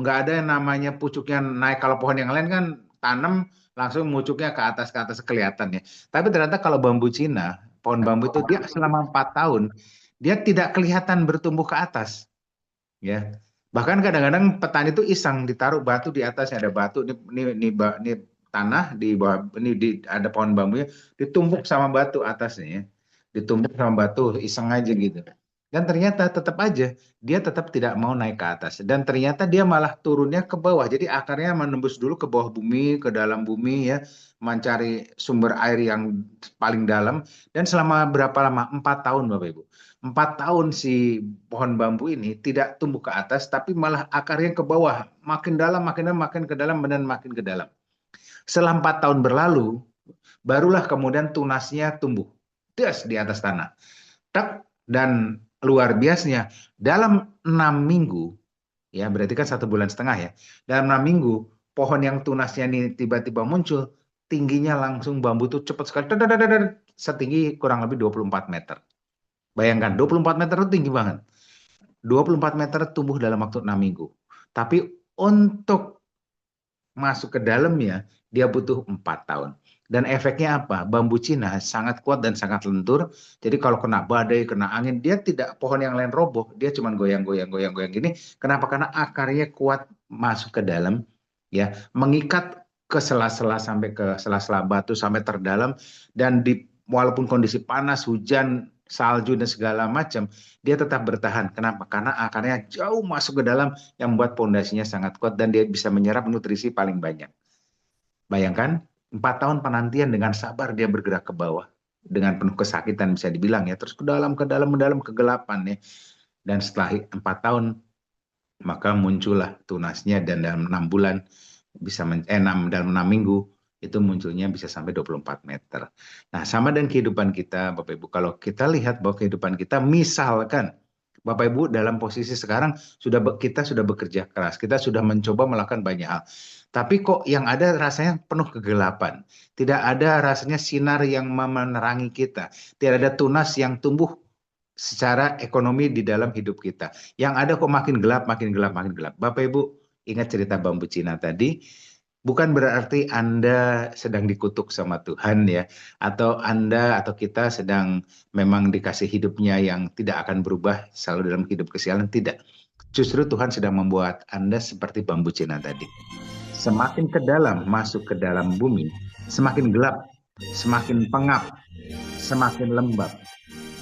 ada yang namanya pucuknya naik. Kalau pohon yang lain kan tanam langsung mucuknya ke atas kelihatan ya. Tapi ternyata kalau bambu Cina, pohon bambu itu dia selama 4 tahun dia tidak kelihatan bertumbuh ke atas ya. Bahkan kadang-kadang petani itu iseng ditaruh batu di atasnya, ada batu ini tanah di bawah ini ada pohon bambunya ditumpuk sama batu atasnya ya. Ditumpuk sama batu iseng aja gitu. Dan ternyata tetap aja dia tetap tidak mau naik ke atas dan ternyata dia malah turunnya ke bawah. Jadi akarnya menembus dulu ke bawah bumi, ke dalam bumi ya, mencari sumber air yang paling dalam. Dan selama berapa lama? 4 tahun Bapak Ibu. 4 tahun si pohon bambu ini tidak tumbuh ke atas tapi malah akarnya ke bawah, makin dalam, makin ke dalam dan makin ke dalam. Setelah 4 tahun berlalu, barulah kemudian tunasnya tumbuh di atas tanah. Dan luar biasanya dalam 6 minggu, ya berarti kan 1,5 bulan ya. Dalam 6 minggu, pohon yang tunasnya ini tiba-tiba muncul, tingginya langsung bambu itu cepat sekali, setinggi kurang lebih 24 meter. Bayangkan, 24 meter itu tinggi banget. 24 meter tumbuh dalam waktu 6 minggu. Tapi untuk masuk ke dalamnya, dia butuh 4 tahun. Dan efeknya apa? Bambu Cina sangat kuat dan sangat lentur. Jadi kalau kena badai, kena angin, dia tidak, pohon yang lain roboh. Dia cuma goyang-goyang gini. Kenapa? Karena akarnya kuat masuk ke dalam, ya, mengikat ke sela-sela sampai ke sela-sela batu sampai terdalam. Dan walaupun kondisi panas, hujan, salju dan segala macam, dia tetap bertahan. Kenapa? Karena akarnya jauh masuk ke dalam yang membuat pondasinya sangat kuat dan dia bisa menyerap nutrisi paling banyak. Bayangkan 4 tahun penantian dengan sabar dia bergerak ke bawah dengan penuh kesakitan bisa dibilang ya, terus ke dalam kegelapan ya. Dan setelah 4 tahun maka muncullah tunasnya dan dalam 6 bulan bisa dalam 6 minggu itu munculnya bisa sampai 24 meter. Nah, sama dengan kehidupan kita, Bapak Ibu. Kalau kita lihat bahwa kehidupan kita, misalkan Bapak Ibu dalam posisi sekarang kita sudah bekerja keras, kita sudah mencoba melakukan banyak hal. Tapi kok yang ada rasanya penuh kegelapan. Tidak ada rasanya sinar yang menerangi kita. Tidak ada tunas yang tumbuh secara ekonomi di dalam hidup kita. Yang ada kok makin gelap. Bapak Ibu ingat cerita bambu Cina tadi. Bukan berarti Anda sedang dikutuk sama Tuhan ya, atau Anda atau kita sedang memang dikasih hidupnya yang tidak akan berubah selalu dalam hidup kesialan, tidak. Justru Tuhan sedang membuat Anda seperti bambu Cina tadi. Semakin ke dalam, masuk ke dalam bumi, semakin gelap, semakin pengap, semakin lembab,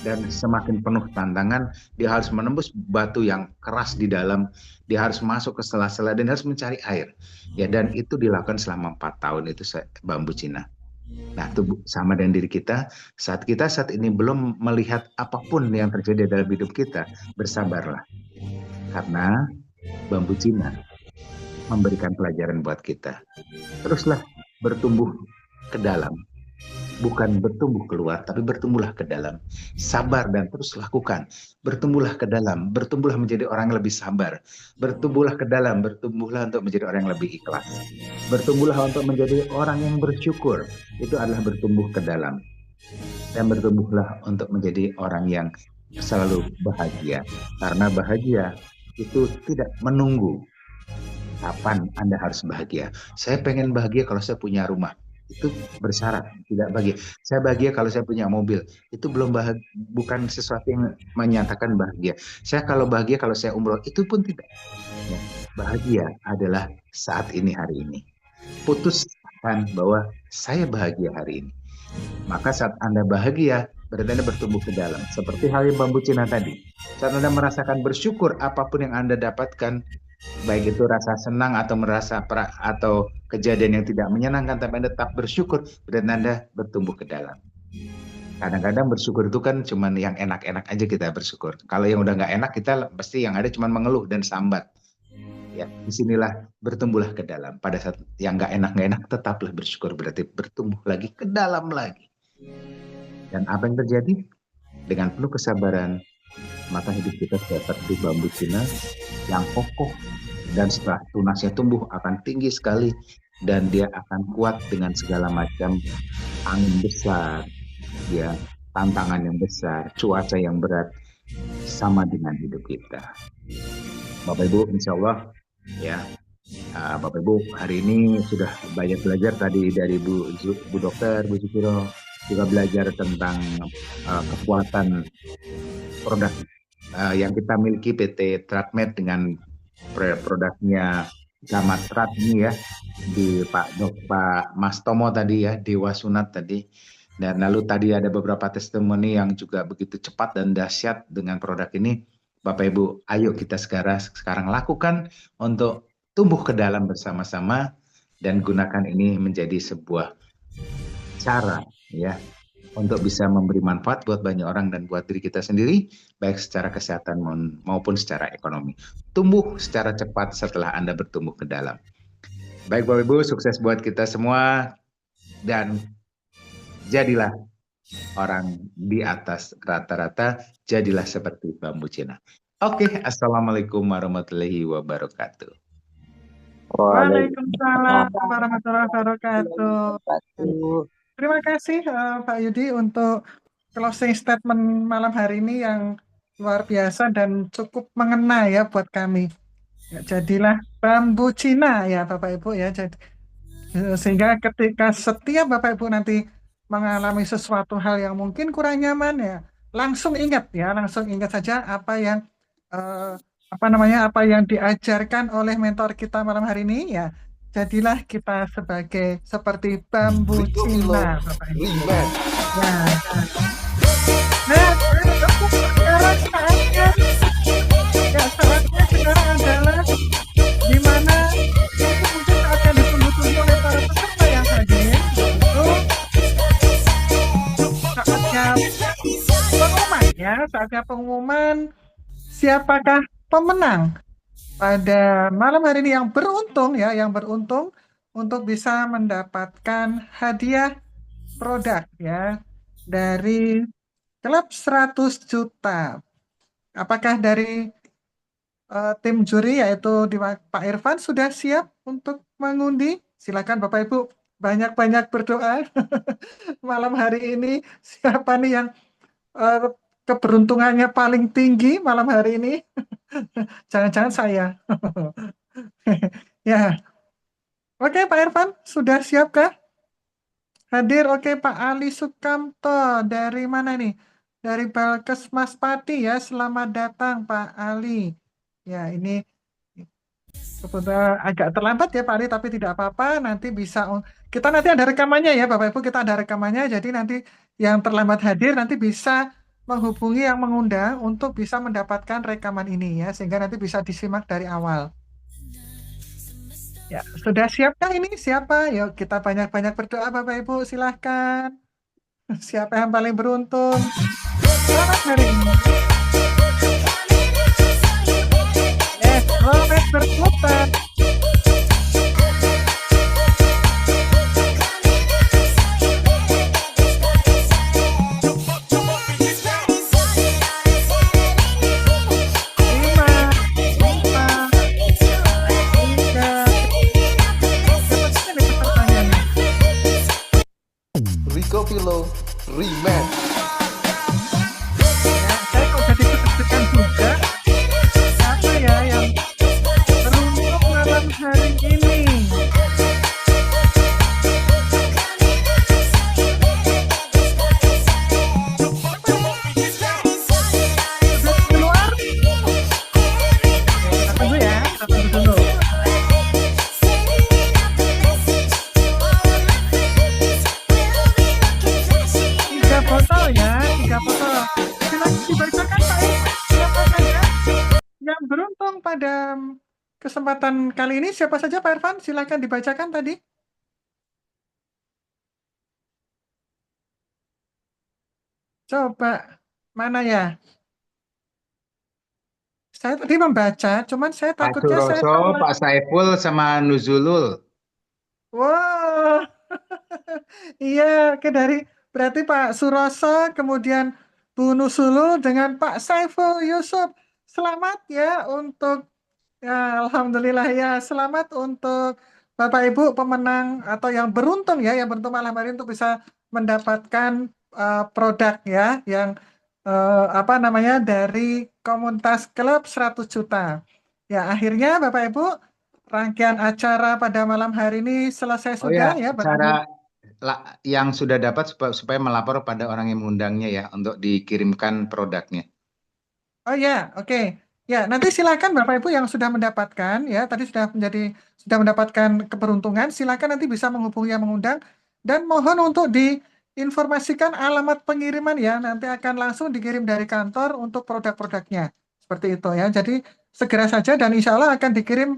dan semakin penuh tantangan. Dia harus menembus batu yang keras di dalam, dia harus masuk ke sela-sela dan harus mencari air. Ya, dan itu dilakukan selama 4 tahun itu bambu Cina. Nah, itu sama dengan diri kita. Saat ini belum melihat apapun yang terjadi dalam hidup kita, bersabarlah. Karena bambu Cina memberikan pelajaran buat kita. Teruslah bertumbuh ke dalam. bukan bertumbuh keluar, tapi bertumbuhlah ke dalam. Sabar dan terus lakukan. Bertumbuhlah ke dalam, bertumbuhlah menjadi orang yang lebih sabar. Bertumbuhlah ke dalam, bertumbuhlah untuk menjadi orang yang lebih ikhlas. Bertumbuhlah untuk menjadi orang yang bersyukur. Itu adalah bertumbuh ke dalam. Dan bertumbuhlah untuk menjadi orang yang selalu bahagia. Karena bahagia itu tidak menunggu kapan Anda harus bahagia. Saya pengen bahagia kalau saya punya rumah. Itu bersyarat, tidak bahagia. Saya bahagia kalau saya punya mobil. Itu belum bahagia, bukan sesuatu yang menyatakan bahagia. Saya kalau bahagia kalau saya umroh, itu pun tidak. Ya, bahagia adalah saat ini, hari ini. Putuskan bahwa saya bahagia hari ini. Maka saat Anda bahagia, berarti Anda bertumbuh ke dalam. Seperti halnya bambu Cina tadi. Saat Anda merasakan bersyukur apapun yang Anda dapatkan, baik itu rasa senang atau merasa atau kejadian yang tidak menyenangkan, tapi Anda tetap bersyukur, berarti Anda bertumbuh ke dalam. Kadang-kadang bersyukur itu kan cuma yang enak-enak aja kita bersyukur. Kalau yang udah nggak enak, kita pasti yang ada cuma mengeluh dan sambat. Ya, disinilah bertumbuhlah ke dalam. Pada saat yang nggak enak, tetaplah bersyukur, berarti bertumbuh lagi ke dalam lagi. Dan apa yang terjadi? Dengan penuh kesabaran, maka hidup kita seperti bambu Cina yang kokoh, dan setelah tunasnya tumbuh akan tinggi sekali, dan dia akan kuat dengan segala macam angin besar, ya, tantangan yang besar, cuaca yang berat, sama dengan hidup kita. Bapak Ibu, insya Allah ya, Bapak Ibu hari ini sudah banyak belajar tadi dari Bu Dokter, Bu Sukiro, juga belajar tentang kekuatan produk yang kita miliki PT Tradmed dengan produknya Gamat Trad ini ya, di Pak Mas Tomo tadi ya, Dewa Sunat tadi. Dan lalu tadi ada beberapa testimoni yang juga begitu cepat dan dahsyat dengan produk ini. Bapak Ibu, ayo kita sekarang lakukan untuk tumbuh ke dalam bersama-sama dan gunakan ini menjadi sebuah cara ya untuk bisa memberi manfaat buat banyak orang dan buat diri kita sendiri, baik secara kesehatan maupun secara ekonomi. Tumbuh secara cepat setelah Anda bertumbuh ke dalam. Baik Bapak Ibu, sukses buat kita semua dan jadilah orang di atas rata-rata, jadilah seperti bambu Cina. Oke, Assalamualaikum warahmatullahi wabarakatuh. Waalaikumsalam warahmatullahi wabarakatuh. Terima kasih Pak Yudi untuk closing statement malam hari ini yang luar biasa dan cukup mengena ya buat kami. Ya, jadilah bambu Cina ya Bapak Ibu ya. Jadi, sehingga ketika setiap Bapak Ibu nanti mengalami sesuatu hal yang mungkin kurang nyaman ya, langsung ingat saja apa yang apa yang diajarkan oleh mentor kita malam hari ini ya. Jadilah kita seperti bambu Cina, Bapak Ibu. Saatnya sekarang adalah di mana mungkin akan ditunggu-tunggu oleh para peserta yang hadir. Saatnya pengumuman siapakah pemenang pada malam hari ini yang beruntung untuk bisa mendapatkan hadiah produk ya dari Klub 100 Juta. Apakah dari tim juri yaitu Pak Irfan sudah siap untuk mengundi? Silakan Bapak Ibu banyak-banyak berdoa malam hari ini. Siapa nih yang keberuntungannya paling tinggi malam hari ini? Jangan-jangan saya. Ya. Oke, Pak Irfan, sudah siapkah? Hadir. Oke, Pak Ali Sukamto. Dari mana nih? Dari Balkesmas Pati ya. Selamat datang, Pak Ali. Ya, ini kebetulan agak terlambat ya, Pak Ali, tapi tidak apa-apa. Nanti bisa, kita nanti ada rekamannya ya, Bapak Ibu. Kita ada rekamannya. Jadi nanti yang terlambat hadir nanti bisa menghubungi yang mengundang untuk bisa mendapatkan rekaman ini ya, sehingga nanti bisa disimak dari awal. Ya, sudah siapkah ini? Siapa? Yuk kita banyak-banyak berdoa Bapak Ibu, silahkan. Siapa yang paling beruntung? Selamat hari ini. Rolex berputar. pada kesempatan kali ini siapa saja Pak Irfan? Silakan dibacakan tadi. Coba, mana ya? Saya tadi membaca, cuman saya Pak takutnya saya Suroso, salah. Pak Saiful, sama Nuzulul. Wah, iya, oke berarti Pak Suroso, kemudian Bu Nusulu dengan Pak Saiful Yusuf. Selamat ya untuk, ya Alhamdulillah ya, selamat untuk Bapak Ibu pemenang atau yang beruntung ya, yang beruntung malam hari ini untuk bisa mendapatkan produk ya, yang apa namanya dari komunitas klub 100 juta. Ya, akhirnya Bapak Ibu, rangkaian acara pada malam hari ini selesai Oh sudah ya, ya, Bapak Ibu. cara yang sudah dapat supaya melapor pada orang yang mengundangnya ya untuk dikirimkan produknya. Oh ya, oke. Ya, nanti silakan Bapak Ibu yang sudah mendapatkan ya, tadi sudah mendapatkan keberuntungan, silakan nanti bisa menghubungi yang mengundang dan mohon untuk diinformasikan alamat pengiriman ya, nanti akan langsung dikirim dari kantor untuk produk-produknya. Seperti itu ya. Jadi segera saja dan insya Allah akan dikirim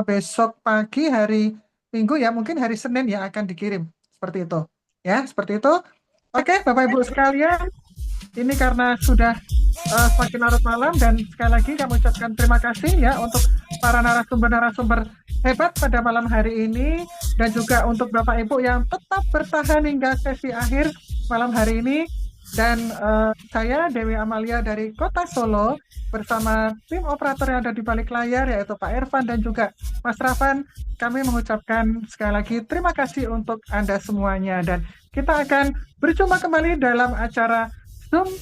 besok pagi hari Minggu ya, mungkin hari Senin ya akan dikirim. Seperti itu. Ya, seperti itu. Oke, Bapak Ibu sekalian, ini karena sudah semakin larut malam dan sekali lagi kami ucapkan terima kasih ya untuk para narasumber-narasumber hebat pada malam hari ini dan juga untuk Bapak Ibu yang tetap bertahan hingga sesi akhir malam hari ini dan saya Dewi Amalia dari Kota Solo bersama tim operator yang ada di balik layar yaitu Pak Irfan dan juga Mas Rafan, kami mengucapkan sekali lagi terima kasih untuk Anda semuanya dan kita akan berjumpa kembali dalam acara Zoom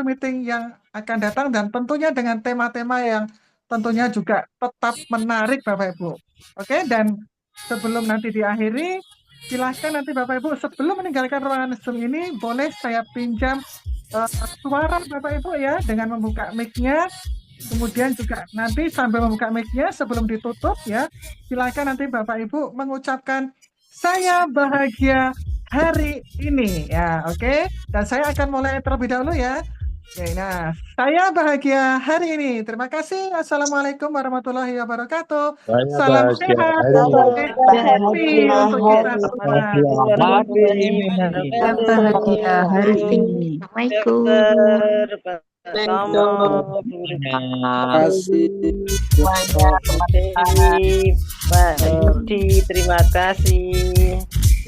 meeting yang akan datang dan tentunya dengan tema-tema yang tentunya juga tetap menarik Bapak Ibu. Oke, dan sebelum nanti diakhiri, silahkan nanti Bapak Ibu sebelum meninggalkan ruangan Zoom ini boleh saya pinjam suara Bapak Ibu ya dengan membuka mic-nya. Kemudian juga nanti sambil membuka mic-nya sebelum ditutup ya, silakan nanti Bapak Ibu mengucapkan saya bahagia hari ini ya, oke. Dan saya akan mulai terlebih dahulu ya. Oke, nah, saya bahagia hari ini. Terima kasih. Assalamualaikum warahmatullahi wabarakatuh. Salam sehat, happy untuk kita semua. Bahagia hari ini. Assalamualaikum. Terima kasih Pak Yudi, terima kasih.